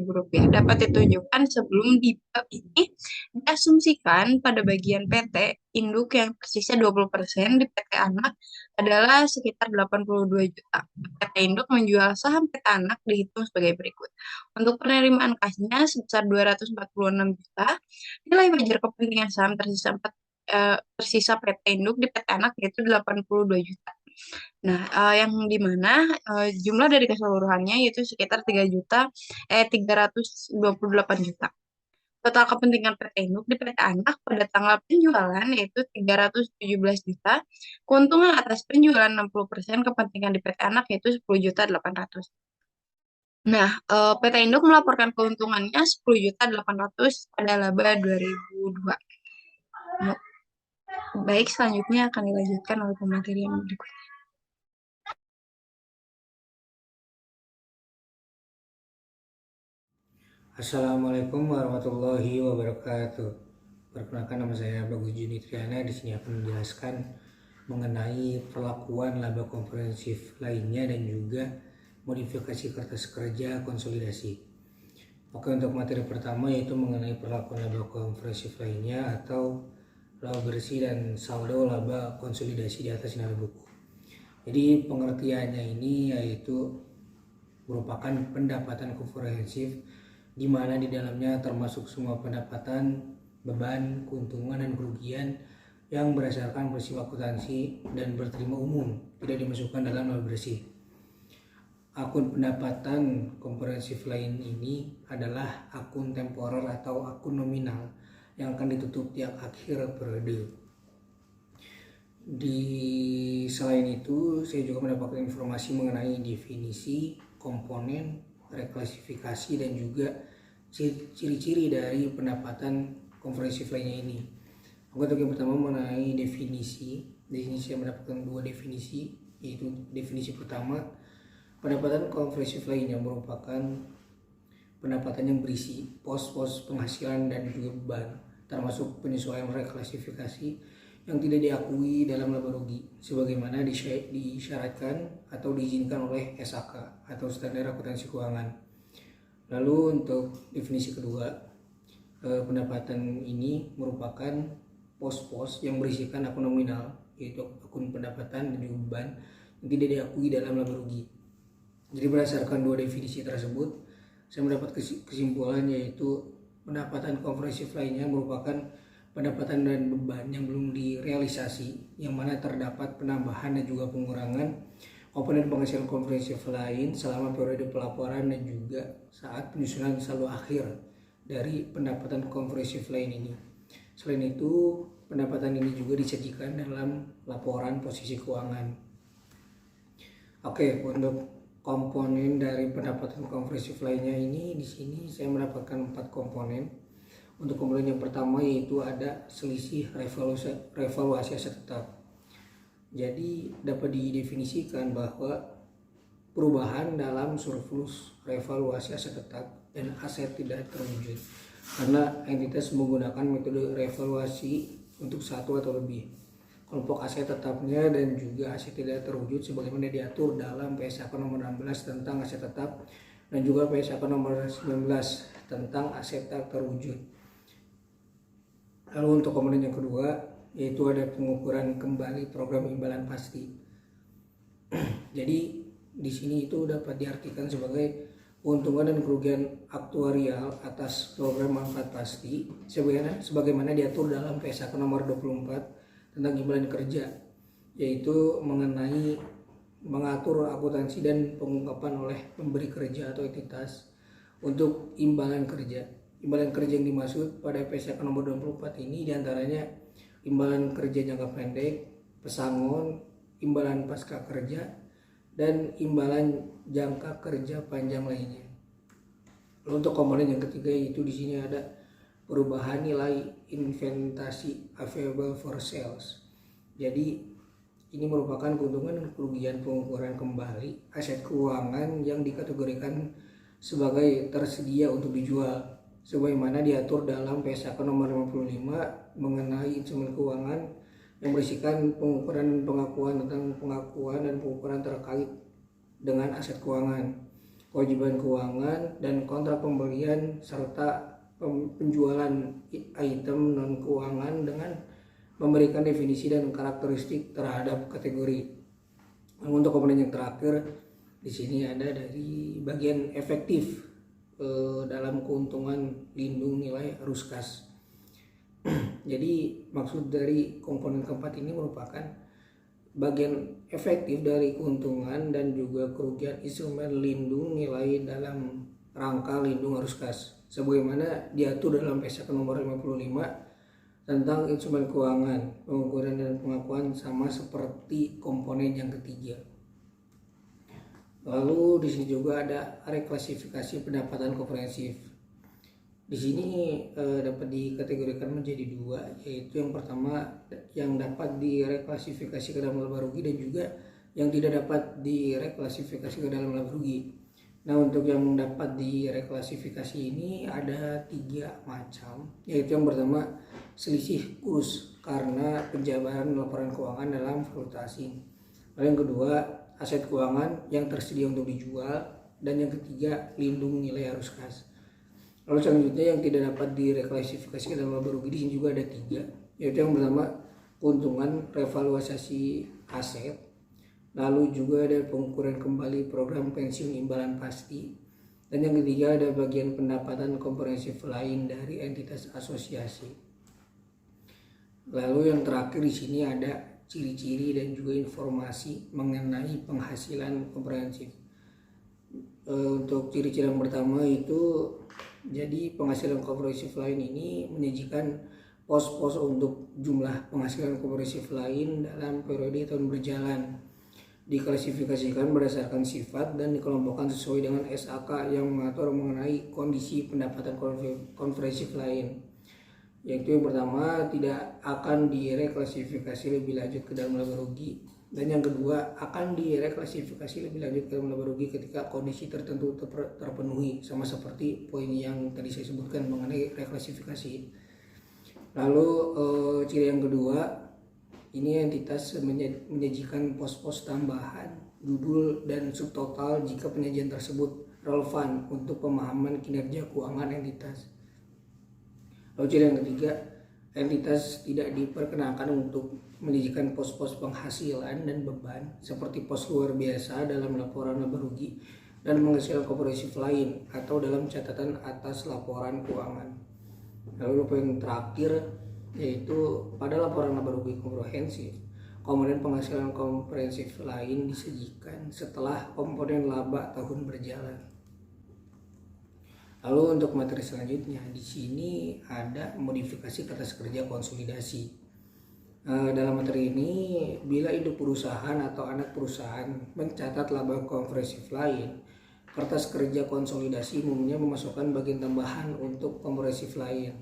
rupiah. Dapat ditunjukkan sebelum di bab ini diasumsikan pada bagian PT Induk yang persisnya 20% di PT Anak adalah sekitar 82 juta. PT Induk menjual saham PT Anak dihitung sebagai berikut. Untuk penerimaan kasnya sebesar 246 juta, nilai wajar kepentingan saham tersisa PT Induk di PT Anak yaitu 82 juta. Nah, yang dimana jumlah dari keseluruhannya yaitu sekitar 328 juta. Total kepentingan PT Induk di PT Anak pada tanggal penjualan yaitu 317 juta. Keuntungan atas penjualan 60% kepentingan di PT Anak yaitu 10.800. Nah, PT Induk melaporkan keuntungannya 10.800 pada laba 2002. Baik, selanjutnya akan dilanjutkan oleh pemateri yang berikutnya. Assalamualaikum warahmatullahi wabarakatuh. Perkenalkan, nama saya Bagus Juni Triana. Di sini akan menjelaskan mengenai perlakuan laba komprehensif lainnya dan juga modifikasi kertas kerja konsolidasi. Oke, untuk materi pertama yaitu mengenai perlakuan laba komprehensif lainnya atau laba bersih dan saldo laba konsolidasi di atas nilai buku. Jadi pengertiannya ini yaitu merupakan pendapatan komprehensif di mana di dalamnya termasuk semua pendapatan, beban, keuntungan dan kerugian yang berdasarkan peristiwa akuntansi dan berterima umum, tidak dimasukkan dalam laba bersih. Akun pendapatan komprehensif lain ini adalah akun temporer atau akun nominal yang akan ditutup tiap akhir periode. Selain itu, saya juga mendapatkan informasi mengenai definisi, komponen, reklasifikasi, dan juga ciri-ciri dari pendapatan komprehensif lainnya ini. Untuk yang pertama mengenai definisi. Di sini saya mendapatkan 2 definisi, yaitu definisi pertama, pendapatan komprehensif lainnya merupakan pendapatan yang berisi pos-pos penghasilan dan juga beban, termasuk penyesuaian reklasifikasi yang tidak diakui dalam laba rugi sebagaimana disyaratkan atau diizinkan oleh SAK atau standar akuntansi keuangan. Lalu untuk definisi kedua, pendapatan ini merupakan pos-pos yang berisikan akun nominal, yaitu akun pendapatan dan juga beban yang tidak diakui dalam laba rugi. Jadi berdasarkan 2 definisi tersebut, saya mendapat kesimpulan yaitu pendapatan komprehensif lainnya merupakan pendapatan dan beban yang belum direalisasi, yang mana terdapat penambahan dan juga pengurangan komponen penghasilan komprehensif lain selama periode pelaporan dan juga saat penyusunan saldo akhir dari pendapatan komprehensif lain ini. Selain itu, pendapatan ini juga disajikan dalam laporan posisi keuangan. Oke, untuk komponen dari pendapatan komprehensif lainnya ini, di sini saya mendapatkan 4 komponen. Untuk komponen yang pertama yaitu ada selisih revaluasi aset tetap. Jadi dapat didefinisikan bahwa perubahan dalam surplus revaluasi aset tetap dan aset tidak terwujud karena entitas menggunakan metode revaluasi untuk satu atau lebih kelompok aset tetapnya dan juga aset tidak terwujud sebagaimana diatur dalam PSAK nomor 16 tentang aset tetap dan juga PSAK nomor 19 tentang aset tak terwujud. Lalu untuk komponen yang kedua yaitu ada pengukuran kembali program imbalan pasti. Jadi di sini itu dapat diartikan sebagai keuntungan dan kerugian aktuarial atas program manfaat pasti sebagaimana diatur dalam PSAK nomor 24 tentang imbalan kerja, yaitu mengenai mengatur akuntansi dan pengungkapan oleh pemberi kerja atau entitas untuk imbalan kerja. Imbalan kerja yang dimaksud pada PSAK nomor 24 ini diantaranya imbalan kerja jangka pendek, pesangon, imbalan pasca kerja, dan imbalan jangka kerja panjang lainnya. Lalu untuk komponen yang ketiga itu di sini ada perubahan nilai inventasi available for sales. Jadi ini merupakan keuntungan dan kerugian pengukuran kembali aset keuangan yang dikategorikan sebagai tersedia untuk dijual sebagaimana diatur dalam PSAK nomor 55 mengenai instrumen keuangan yang berisikan pengukuran pengakuan tentang pengakuan dan pengukuran terkait dengan aset keuangan, kewajiban keuangan, dan kontrak pembelian serta penjualan item non keuangan dengan memberikan definisi dan karakteristik terhadap kategori. Untuk komponen yang terakhir di sini ada dari bagian efektif dalam keuntungan lindung nilai arus kas. Jadi maksud dari komponen keempat ini merupakan bagian efektif dari keuntungan dan juga kerugian instrumen lindung nilai dalam rangka lindung arus kas sebagaimana diatur dalam PSAK nomor 55 tentang instrumen keuangan, pengukuran dan pengakuan sama seperti komponen yang ketiga. Lalu di sini juga ada reklasifikasi pendapatan komprehensif. Di sini dapat dikategorikan menjadi 2, yaitu yang pertama yang dapat direklasifikasi ke dalam laba rugi dan juga yang tidak dapat direklasifikasi ke dalam laba rugi. Nah, untuk yang dapat direklasifikasi ini ada 3 macam, yaitu yang pertama selisih kurs karena penjabaran laporan keuangan dalam valuta asing. Lalu yang kedua aset keuangan yang tersedia untuk dijual, dan yang ketiga lindung nilai arus kas. Lalu selanjutnya yang tidak dapat direklasifikasi ke dalam laba rugi di sini juga ada 3, yaitu yang pertama keuntungan revaluasi aset, lalu juga ada pengukuran kembali program pensiun imbalan pasti, dan yang ketiga ada bagian pendapatan komprehensif lain dari entitas asosiasi. Lalu yang terakhir di sini ada ciri-ciri dan juga informasi mengenai penghasilan komprehensif. Untuk ciri-ciri yang pertama itu jadi penghasilan komprehensif lain ini menyajikan pos-pos untuk jumlah penghasilan kompresif lain dalam periode tahun berjalan. Diklasifikasikan berdasarkan sifat dan dikelompokkan sesuai dengan SAK yang mengatur mengenai kondisi pendapatan kompresif lain. Yaitu yang pertama, tidak akan direklasifikasi lebih lanjut ke dalam laba rugi, dan yang kedua, akan direklasifikasi lebih lanjut ke dalam laba rugi ketika kondisi tertentu terpenuhi, sama seperti poin yang tadi saya sebutkan mengenai reklasifikasi. Lalu ciri yang kedua, ini entitas menyajikan pos-pos tambahan, judul dan subtotal jika penyajian tersebut relevan untuk pemahaman kinerja keuangan entitas. Lalu ciri yang ketiga, entitas tidak diperkenankan untuk menyajikan pos-pos penghasilan dan beban seperti pos luar biasa dalam laporan laba rugi dan penghasilan kompresif lain atau dalam catatan atas laporan keuangan. Lalu poin terakhir, yaitu pada laporan laba rugi komprehensif, komponen penghasilan komprehensif lain disajikan setelah komponen laba tahun berjalan. Lalu untuk materi selanjutnya, di sini ada modifikasi kertas kerja konsolidasi. Dalam materi ini, bila induk perusahaan atau anak perusahaan mencatat laba komprehensif lain, kertas kerja konsolidasi umumnya memasukkan bagian tambahan untuk komprehensif lain.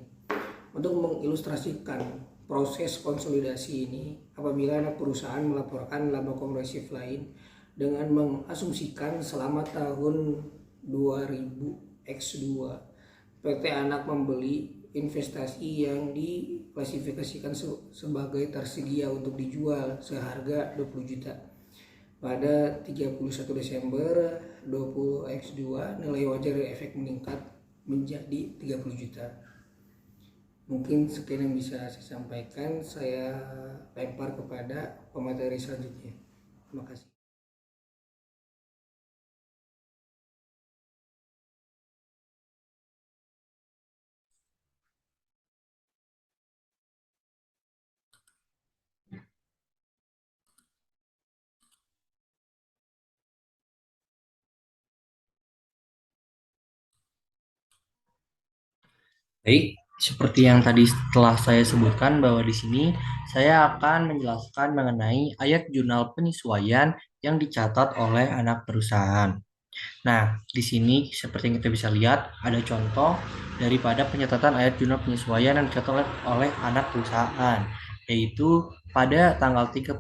Untuk mengilustrasikan proses konsolidasi ini, apabila anak perusahaan melaporkan laba komprehensif lain dengan mengasumsikan selama tahun 2000X2 PT anak membeli investasi yang diklasifikasikan sebagai tersedia untuk dijual seharga 20 juta. Pada 31 Desember 20X2 nilai wajar dari efek meningkat menjadi 30 juta. Mungkin sekian yang bisa saya sampaikan. Saya lempar kepada pemateri selanjutnya. Terima kasih. Baik, seperti yang tadi telah saya sebutkan bahwa di sini saya akan menjelaskan mengenai ayat jurnal penyesuaian yang dicatat oleh anak perusahaan. Nah, di sini seperti yang kita bisa lihat ada contoh daripada pencatatan ayat jurnal penyesuaian yang dicatat oleh anak perusahaan, yaitu pada tanggal 31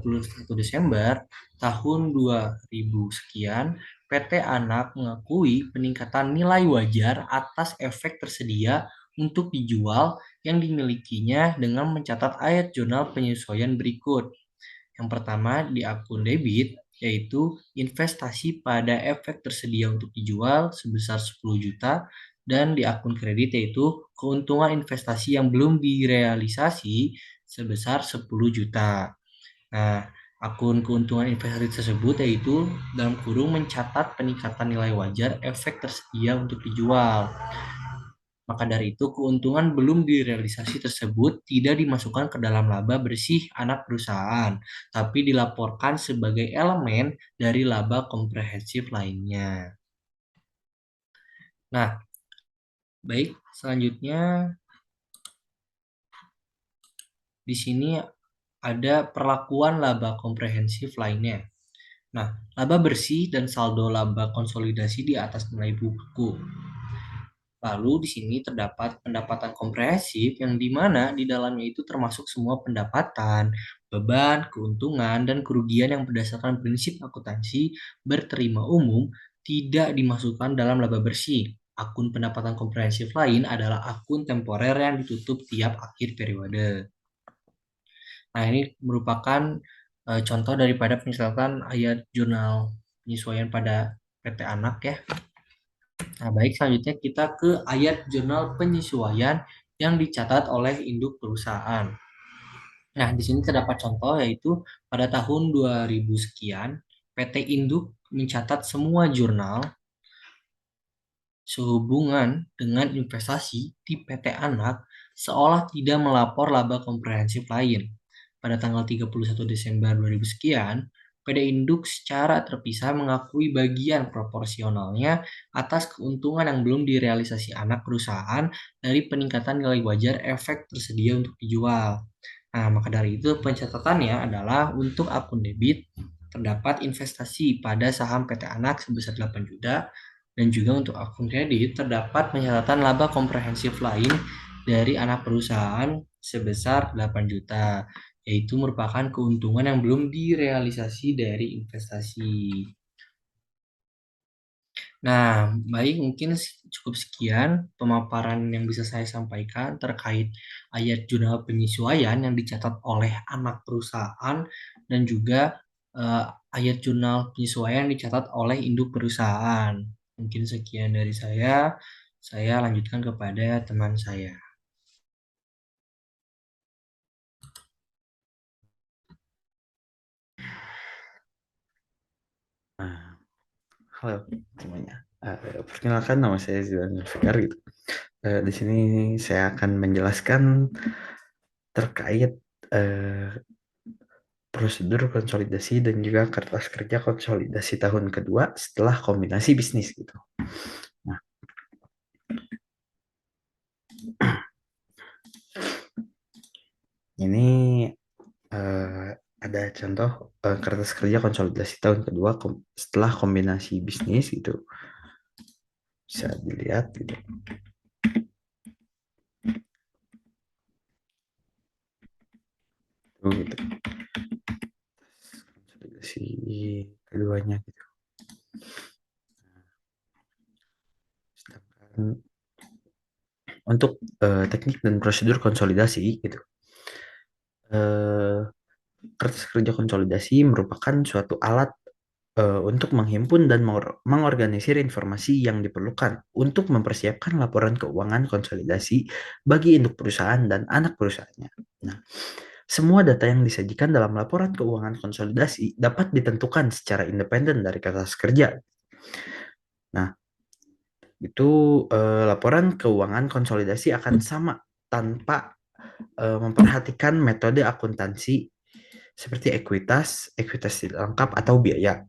Desember tahun 2000 sekian, PT Anak mengakui peningkatan nilai wajar atas efek tersedia untuk dijual yang dimilikinya dengan mencatat ayat jurnal penyesuaian berikut. Yang pertama di akun debit, yaitu investasi pada efek tersedia untuk dijual sebesar 10 juta, dan di akun kredit yaitu keuntungan investasi yang belum direalisasi sebesar 10 juta. Nah, akun keuntungan investasi tersebut yaitu dalam kurung mencatat peningkatan nilai wajar efek tersedia untuk dijual. Maka dari itu, keuntungan belum direalisasi tersebut tidak dimasukkan ke dalam laba bersih anak perusahaan, tapi dilaporkan sebagai elemen dari laba komprehensif lainnya. Nah, baik, selanjutnya di sini ada perlakuan laba komprehensif lainnya. Nah, laba bersih dan saldo laba konsolidasi di atas nilai buku. Lalu di sini terdapat pendapatan komprehensif yang dimana di dalamnya itu termasuk semua pendapatan, beban, keuntungan, dan kerugian yang berdasarkan prinsip akuntansi berterima umum tidak dimasukkan dalam laba bersih. Akun pendapatan komprehensif lain adalah akun temporer yang ditutup tiap akhir periode. Nah, ini merupakan contoh daripada pencatatan ayat jurnal penyesuaian pada PT Anak ya. Nah, baik, selanjutnya kita ke ayat jurnal penyesuaian yang dicatat oleh induk perusahaan. Nah, di sini terdapat contoh yaitu pada tahun 2000 sekian, PT Induk mencatat semua jurnal sehubungan dengan investasi di PT Anak seolah tidak melapor laba komprehensif lain. Pada tanggal 31 Desember 2000 sekian, PD induk secara terpisah mengakui bagian proporsionalnya atas keuntungan yang belum direalisasi anak perusahaan dari peningkatan nilai wajar efek tersedia untuk dijual. Nah, maka dari itu pencatatannya adalah untuk akun debit terdapat investasi pada saham PT Anak sebesar 8 juta dan juga untuk akun kredit terdapat pencatatan laba komprehensif lain dari anak perusahaan sebesar 8 juta, yaitu merupakan keuntungan yang belum direalisasi dari investasi. Nah, baik, mungkin cukup sekian pemaparan yang bisa saya sampaikan terkait ayat jurnal penyesuaian yang dicatat oleh anak perusahaan dan juga eh, ayat jurnal penyesuaian yang dicatat oleh induk perusahaan. Mungkin sekian dari saya lanjutkan kepada teman saya. Halo semuanya. Perkenalkan nama saya Zidan Fikar gitu. Di sini saya akan menjelaskan terkait prosedur konsolidasi dan juga kertas kerja konsolidasi tahun kedua setelah kombinasi bisnis gitu. Nah, ini ada contoh kertas kerja konsolidasi tahun kedua setelah kombinasi bisnis gitu. Bisa dilihat gitu. Gitu. Konsolidasi keduanya gitu. Sedangkan untuk teknik dan prosedur konsolidasi gitu. Kertas kerja konsolidasi merupakan suatu alat untuk menghimpun dan mengorganisir informasi yang diperlukan untuk mempersiapkan laporan keuangan konsolidasi bagi induk perusahaan dan anak perusahaannya. Nah, semua data yang disajikan dalam laporan keuangan konsolidasi dapat ditentukan secara independen dari kertas kerja. Nah, itu laporan keuangan konsolidasi akan sama tanpa memperhatikan metode akuntansi seperti ekuitas tidak lengkap atau biaya.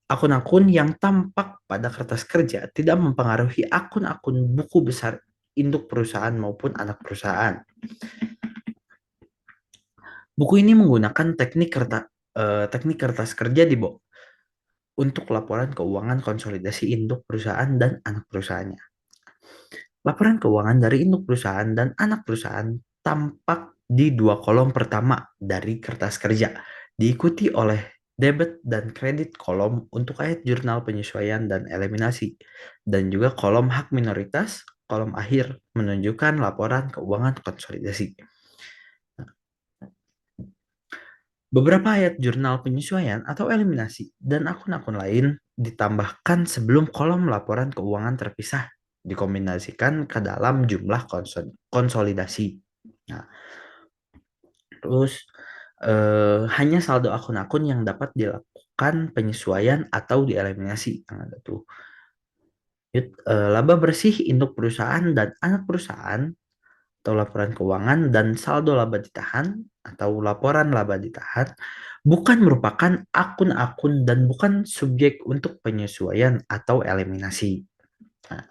Akun-akun yang tampak pada kertas kerja tidak mempengaruhi akun-akun buku besar induk perusahaan maupun anak perusahaan. Buku ini menggunakan teknik kertas kerja di bawah untuk laporan keuangan konsolidasi induk perusahaan dan anak perusahaannya. Laporan keuangan dari induk perusahaan dan anak perusahaan tampak di dua kolom pertama dari kertas kerja, diikuti oleh debit dan kredit kolom untuk ayat jurnal penyesuaian dan eliminasi, dan juga kolom hak minoritas, kolom akhir menunjukkan laporan keuangan konsolidasi. Beberapa ayat jurnal penyesuaian atau eliminasi dan akun-akun lain ditambahkan sebelum kolom laporan keuangan terpisah dikombinasikan ke dalam jumlah konsolidasi. Nah, terus hanya saldo akun-akun yang dapat dilakukan penyesuaian atau dieliminasi. Yang ada tuh laba bersih induk perusahaan dan anak perusahaan atau laporan keuangan dan saldo laba ditahan atau laporan laba ditahan bukan merupakan akun-akun dan bukan subjek untuk penyesuaian atau eliminasi. Nah,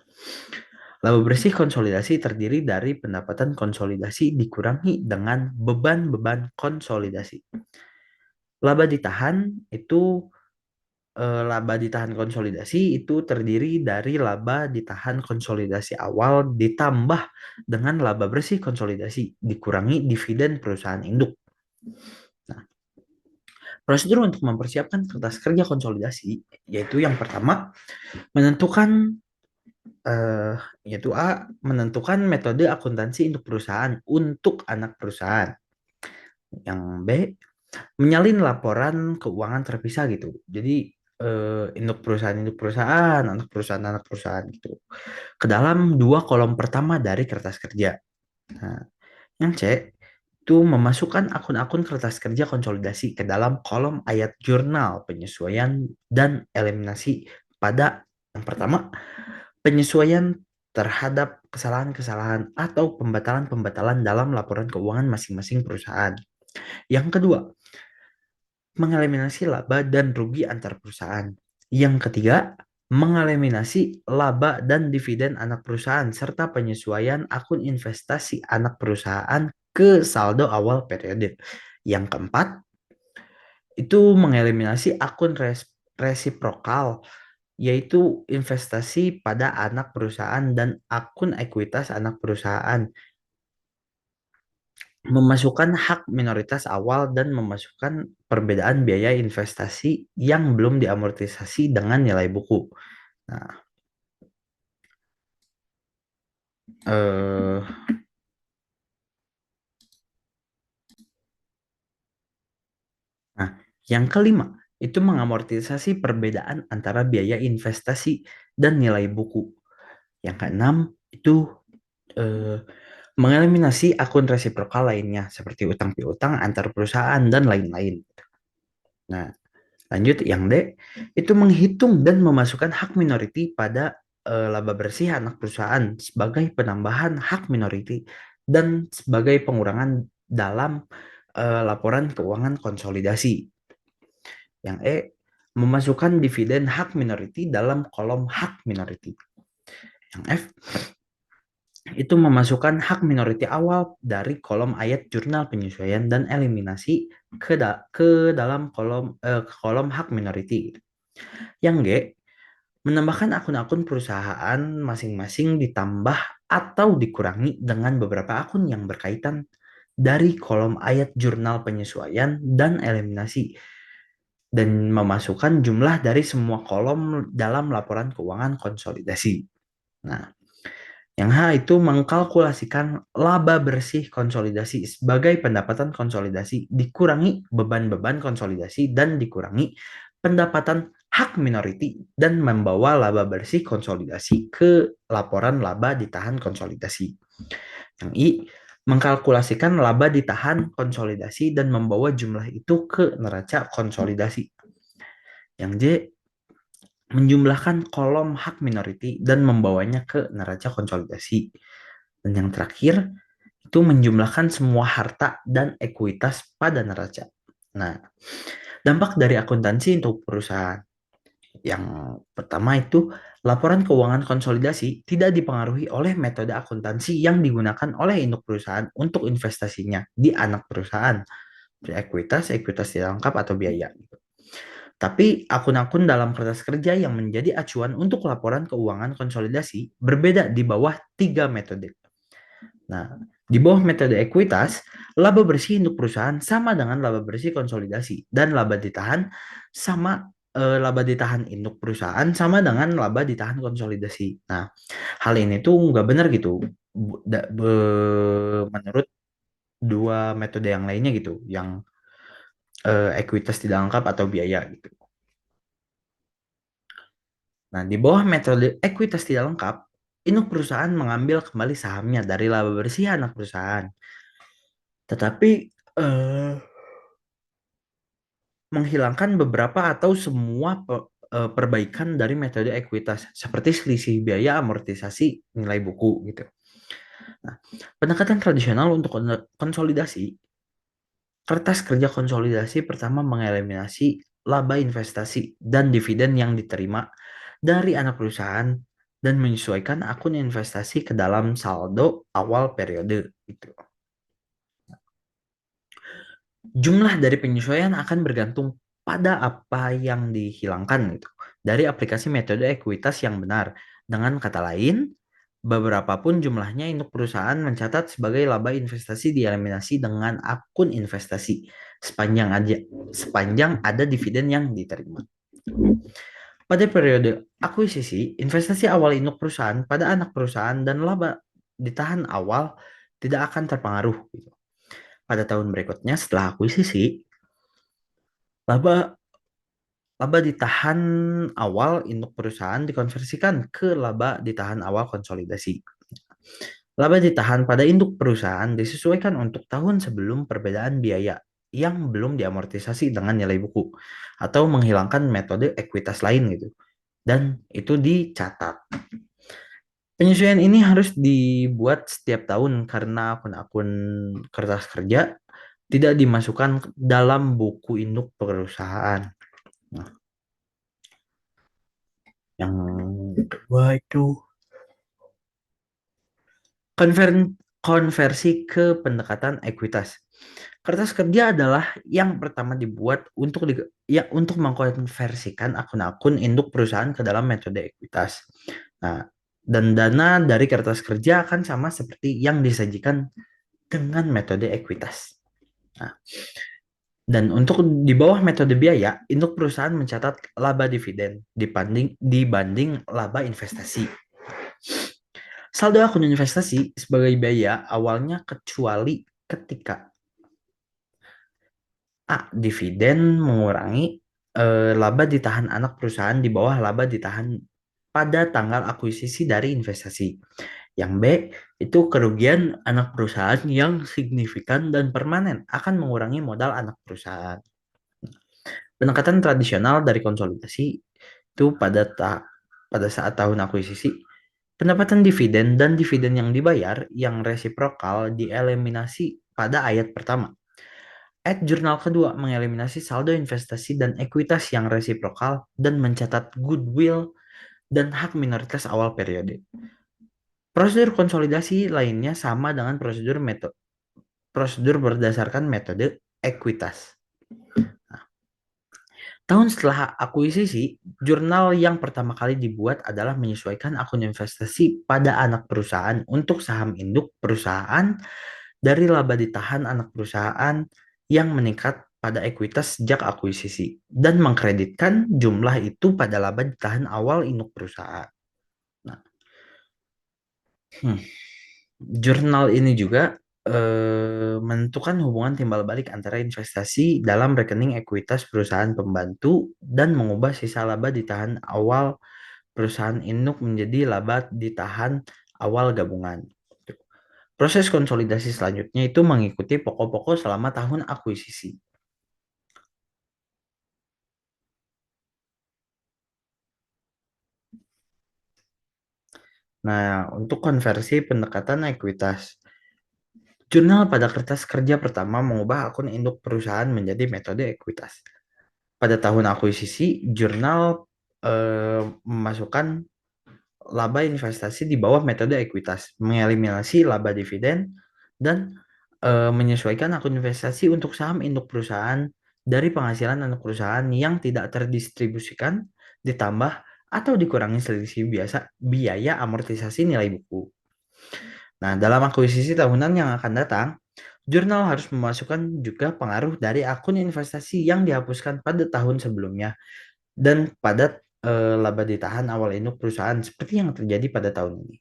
laba bersih konsolidasi terdiri dari pendapatan konsolidasi dikurangi dengan beban-beban konsolidasi. Laba ditahan itu laba ditahan konsolidasi itu terdiri dari laba ditahan konsolidasi awal ditambah dengan laba bersih konsolidasi dikurangi dividen perusahaan induk. Nah, prosedur untuk mempersiapkan kertas kerja konsolidasi yaitu yang pertama menentukan yaitu A, menentukan metode akuntansi induk perusahaan untuk anak perusahaan. Yang B, menyalin laporan keuangan terpisah gitu. Jadi induk perusahaan, anak perusahaan gitu. Ke dalam dua kolom pertama dari kertas kerja. Nah, yang C itu memasukkan akun-akun kertas kerja konsolidasi ke dalam kolom ayat jurnal penyesuaian dan eliminasi pada yang pertama penyesuaian terhadap kesalahan-kesalahan atau pembatalan-pembatalan dalam laporan keuangan masing-masing perusahaan. Yang kedua, mengeliminasi laba dan rugi antar perusahaan. Yang ketiga, mengeliminasi laba dan dividen anak perusahaan serta penyesuaian akun investasi anak perusahaan ke saldo awal periode. Yang keempat, itu mengeliminasi akun resiprokal, yaitu investasi pada anak perusahaan dan akun ekuitas anak perusahaan, memasukkan hak minoritas awal dan memasukkan perbedaan biaya investasi yang belum diamortisasi dengan nilai buku. Nah, eh, yang kelima itu mengamortisasi perbedaan antara biaya investasi dan nilai buku. Yang keenam itu mengeliminasi akun resiprokal lainnya seperti utang piutang antar perusahaan dan lain-lain. Nah, lanjut yang D, itu menghitung dan memasukkan hak minoriti pada laba bersih anak perusahaan sebagai penambahan hak minoriti dan sebagai pengurangan dalam laporan keuangan konsolidasi. Yang E, memasukkan dividen hak minoriti dalam kolom hak minoriti. Yang F, itu memasukkan hak minoriti awal dari kolom ayat jurnal penyesuaian dan eliminasi ke dalam kolom hak minoriti. Yang G, menambahkan akun-akun perusahaan masing-masing ditambah atau dikurangi dengan beberapa akun yang berkaitan dari kolom ayat jurnal penyesuaian dan eliminasi dan memasukkan jumlah dari semua kolom dalam laporan keuangan konsolidasi. Nah, yang H itu mengkalkulasikan laba bersih konsolidasi sebagai pendapatan konsolidasi dikurangi beban-beban konsolidasi dan dikurangi pendapatan hak minoriti dan membawa laba bersih konsolidasi ke laporan laba ditahan konsolidasi. Yang I, mengkalkulasikan laba ditahan konsolidasi dan membawa jumlah itu ke neraca konsolidasi. Yang J, menjumlahkan kolom hak minoriti dan membawanya ke neraca konsolidasi. Dan yang terakhir, itu menjumlahkan semua harta dan ekuitas pada neraca. Nah, dampak dari akuntansi untuk perusahaan. Yang pertama itu, laporan keuangan konsolidasi tidak dipengaruhi oleh metode akuntansi yang digunakan oleh induk perusahaan untuk investasinya di anak perusahaan, ekuitas tidak lengkap atau biaya. Tapi akun-akun dalam kertas kerja yang menjadi acuan untuk laporan keuangan konsolidasi berbeda di bawah 3 metode. Nah, di bawah metode ekuitas, laba bersih induk perusahaan sama dengan laba bersih konsolidasi dan laba ditahan sama laba ditahan induk perusahaan sama dengan laba ditahan konsolidasi. Nah, hal ini tuh nggak benar gitu menurut dua metode yang lainnya gitu, yang ekuitas tidak lengkap atau biaya gitu. Nah, di bawah metode ekuitas tidak lengkap, induk perusahaan mengambil kembali sahamnya dari laba bersih anak perusahaan. Tetapi menghilangkan beberapa atau semua perbaikan dari metode ekuitas seperti selisih biaya amortisasi nilai buku gitu. Nah, pendekatan tradisional untuk konsolidasi, kertas kerja konsolidasi pertama mengeliminasi laba investasi dan dividen yang diterima dari anak perusahaan dan menyesuaikan akun investasi ke dalam saldo awal periode gitu. Jumlah dari penyesuaian akan bergantung pada apa yang dihilangkan gitu dari aplikasi metode ekuitas yang benar. Dengan kata lain, beberapa pun jumlahnya induk perusahaan mencatat sebagai laba investasi dieliminasi dengan akun investasi sepanjang ada dividen yang diterima. Pada periode akuisisi, investasi awal induk perusahaan pada anak perusahaan dan laba ditahan awal tidak akan terpengaruh. Pada tahun berikutnya setelah akuisisi, laba ditahan awal induk perusahaan dikonversikan ke laba ditahan awal konsolidasi. Laba ditahan pada induk perusahaan disesuaikan untuk tahun sebelum perbedaan biaya yang belum diamortisasi dengan nilai buku atau menghilangkan metode ekuitas lain gitu. Dan itu dicatat. Penyesuaian ini harus dibuat setiap tahun karena akun-akun kertas kerja tidak dimasukkan dalam buku induk perusahaan. Nah, yang kedua itu konversi ke pendekatan ekuitas. Kertas kerja adalah yang pertama dibuat untuk mengkonversikan akun-akun induk perusahaan ke dalam metode ekuitas. Nah, dan dana dari kertas kerja akan sama seperti yang disajikan dengan metode ekuitas. Nah, dan untuk di bawah metode biaya, induk perusahaan mencatat laba dividen dibanding laba investasi. Saldo akun investasi sebagai biaya awalnya kecuali ketika dividen mengurangi laba ditahan anak perusahaan di bawah laba ditahan pada tanggal akuisisi dari investasi. Yang B, itu kerugian anak perusahaan yang signifikan dan permanen akan mengurangi modal anak perusahaan. Pendekatan tradisional dari konsolidasi itu pada saat tahun akuisisi, pendapatan dividen dan dividen yang dibayar yang resiprokal dieliminasi pada ayat pertama. Ayat jurnal kedua mengeliminasi saldo investasi dan ekuitas yang resiprokal dan mencatat goodwill dan hak minoritas awal periode. Prosedur konsolidasi lainnya sama dengan prosedur berdasarkan metode ekuitas. Tahun setelah akuisisi, jurnal yang pertama kali dibuat adalah menyesuaikan akun investasi pada anak perusahaan untuk saham induk perusahaan dari laba ditahan anak perusahaan yang meningkat pada ekuitas sejak akuisisi dan mengkreditkan jumlah itu pada laba ditahan awal induk perusahaan. Nah, jurnal ini juga menentukan hubungan timbal balik antara investasi dalam rekening ekuitas perusahaan pembantu dan mengubah sisa laba ditahan awal perusahaan induk menjadi laba ditahan awal gabungan. Proses konsolidasi selanjutnya itu mengikuti pokok-pokok selama tahun akuisisi. Nah, untuk konversi pendekatan ekuitas. Jurnal pada kertas kerja pertama mengubah akun induk perusahaan menjadi metode ekuitas. Pada tahun akuisisi, jurnal memasukkan laba investasi di bawah metode ekuitas, mengeliminasi laba dividen, dan menyesuaikan akun investasi untuk saham induk perusahaan dari penghasilan anak perusahaan yang tidak terdistribusikan, ditambah atau dikurangi selisih biaya amortisasi nilai buku. Nah, dalam akuisisi tahunan yang akan datang, jurnal harus memasukkan juga pengaruh dari akun investasi yang dihapuskan pada tahun sebelumnya dan pada laba ditahan awal induk perusahaan seperti yang terjadi pada tahun ini.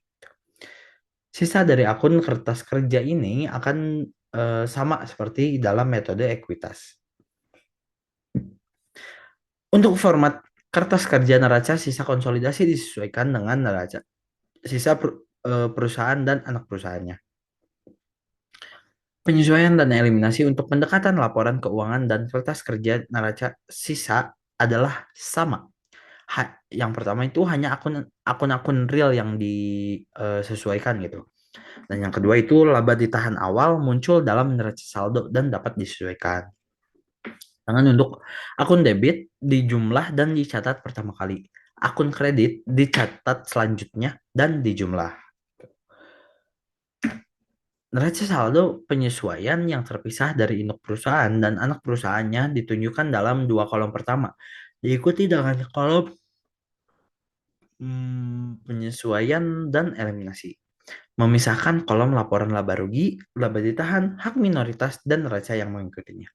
Sisa dari akun kertas kerja ini akan sama seperti dalam metode ekuitas. Untuk format kertas kerja neraca, sisa konsolidasi disesuaikan dengan neraca sisa perusahaan dan anak perusahaannya. Penyesuaian dan eliminasi untuk pendekatan laporan keuangan dan kertas kerja neraca sisa adalah sama. Yang pertama itu hanya akun-akun real yang disesuaikan gitu. Dan yang kedua itu laba ditahan awal muncul dalam neraca saldo dan dapat disesuaikan. Dengan untuk akun debit dijumlah dan dicatat pertama kali. Akun kredit dicatat selanjutnya dan dijumlah. Neraca saldo penyesuaian yang terpisah dari induk perusahaan dan anak perusahaannya ditunjukkan dalam dua kolom pertama, diikuti dengan kolom penyesuaian dan eliminasi. Memisahkan kolom laporan laba rugi, laba ditahan, hak minoritas, dan neraca yang mengikutinya.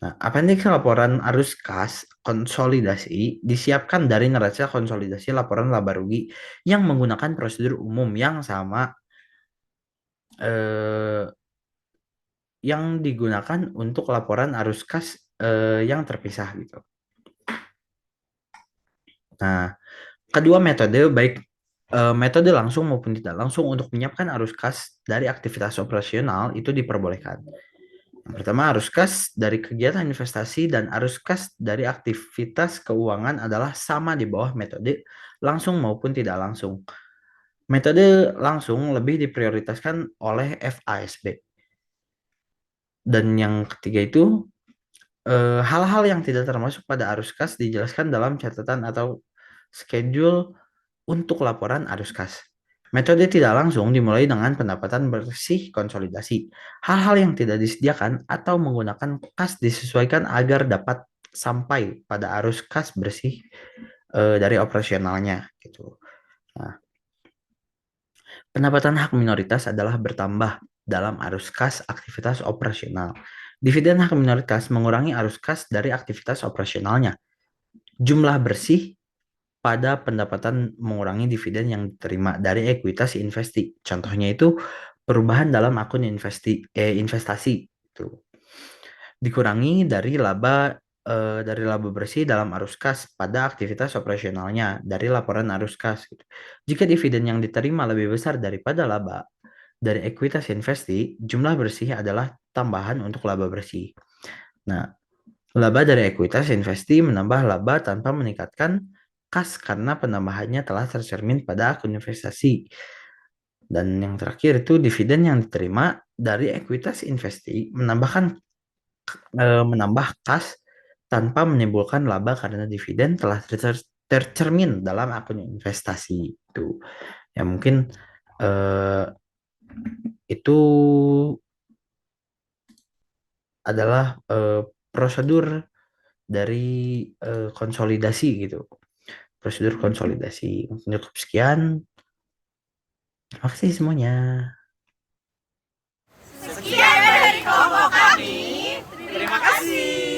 Nah, appendix laporan arus kas konsolidasi disiapkan dari neraca konsolidasi laporan laba rugi yang menggunakan prosedur umum yang sama yang digunakan untuk laporan arus kas yang terpisah gitu. Nah, kedua metode baik metode langsung maupun tidak langsung untuk menyiapkan arus kas dari aktivitas operasional itu diperbolehkan. Yang pertama, arus kas dari kegiatan investasi dan arus kas dari aktivitas keuangan adalah sama di bawah metode langsung maupun tidak langsung. Metode langsung lebih diprioritaskan oleh FASB. Dan yang ketiga itu hal-hal yang tidak termasuk pada arus kas dijelaskan dalam catatan atau schedule untuk laporan arus kas. Metode tidak langsung dimulai dengan pendapatan bersih konsolidasi. Hal-hal yang tidak disediakan atau menggunakan kas disesuaikan agar dapat sampai pada arus kas bersih dari operasionalnya gitu. Nah, pendapatan hak minoritas adalah bertambah dalam arus kas aktivitas operasional. Dividen hak minoritas mengurangi arus kas dari aktivitas operasionalnya. Jumlah bersih pada pendapatan mengurangi dividen yang diterima dari ekuitas investi. Contohnya itu perubahan dalam akun investasi itu. Dikurangi dari laba bersih dalam arus kas pada aktivitas operasionalnya dari laporan arus kas gitu. Jika dividen yang diterima lebih besar daripada laba dari ekuitas investi, jumlah bersih adalah tambahan untuk laba bersih. Nah, laba dari ekuitas investi menambah laba tanpa meningkatkan kas karena penambahannya telah tercermin pada akun investasi. Dan yang terakhir itu dividen yang diterima dari ekuitas investi menambah kas tanpa menimbulkan laba karena dividen telah tercermin dalam akun investasi itu. Ya mungkin itu adalah prosedur dari konsolidasi gitu. Prosedur konsolidasi. Cukup sekian. Terima kasih semuanya. Sekian dari kelompok kami. Terima kasih.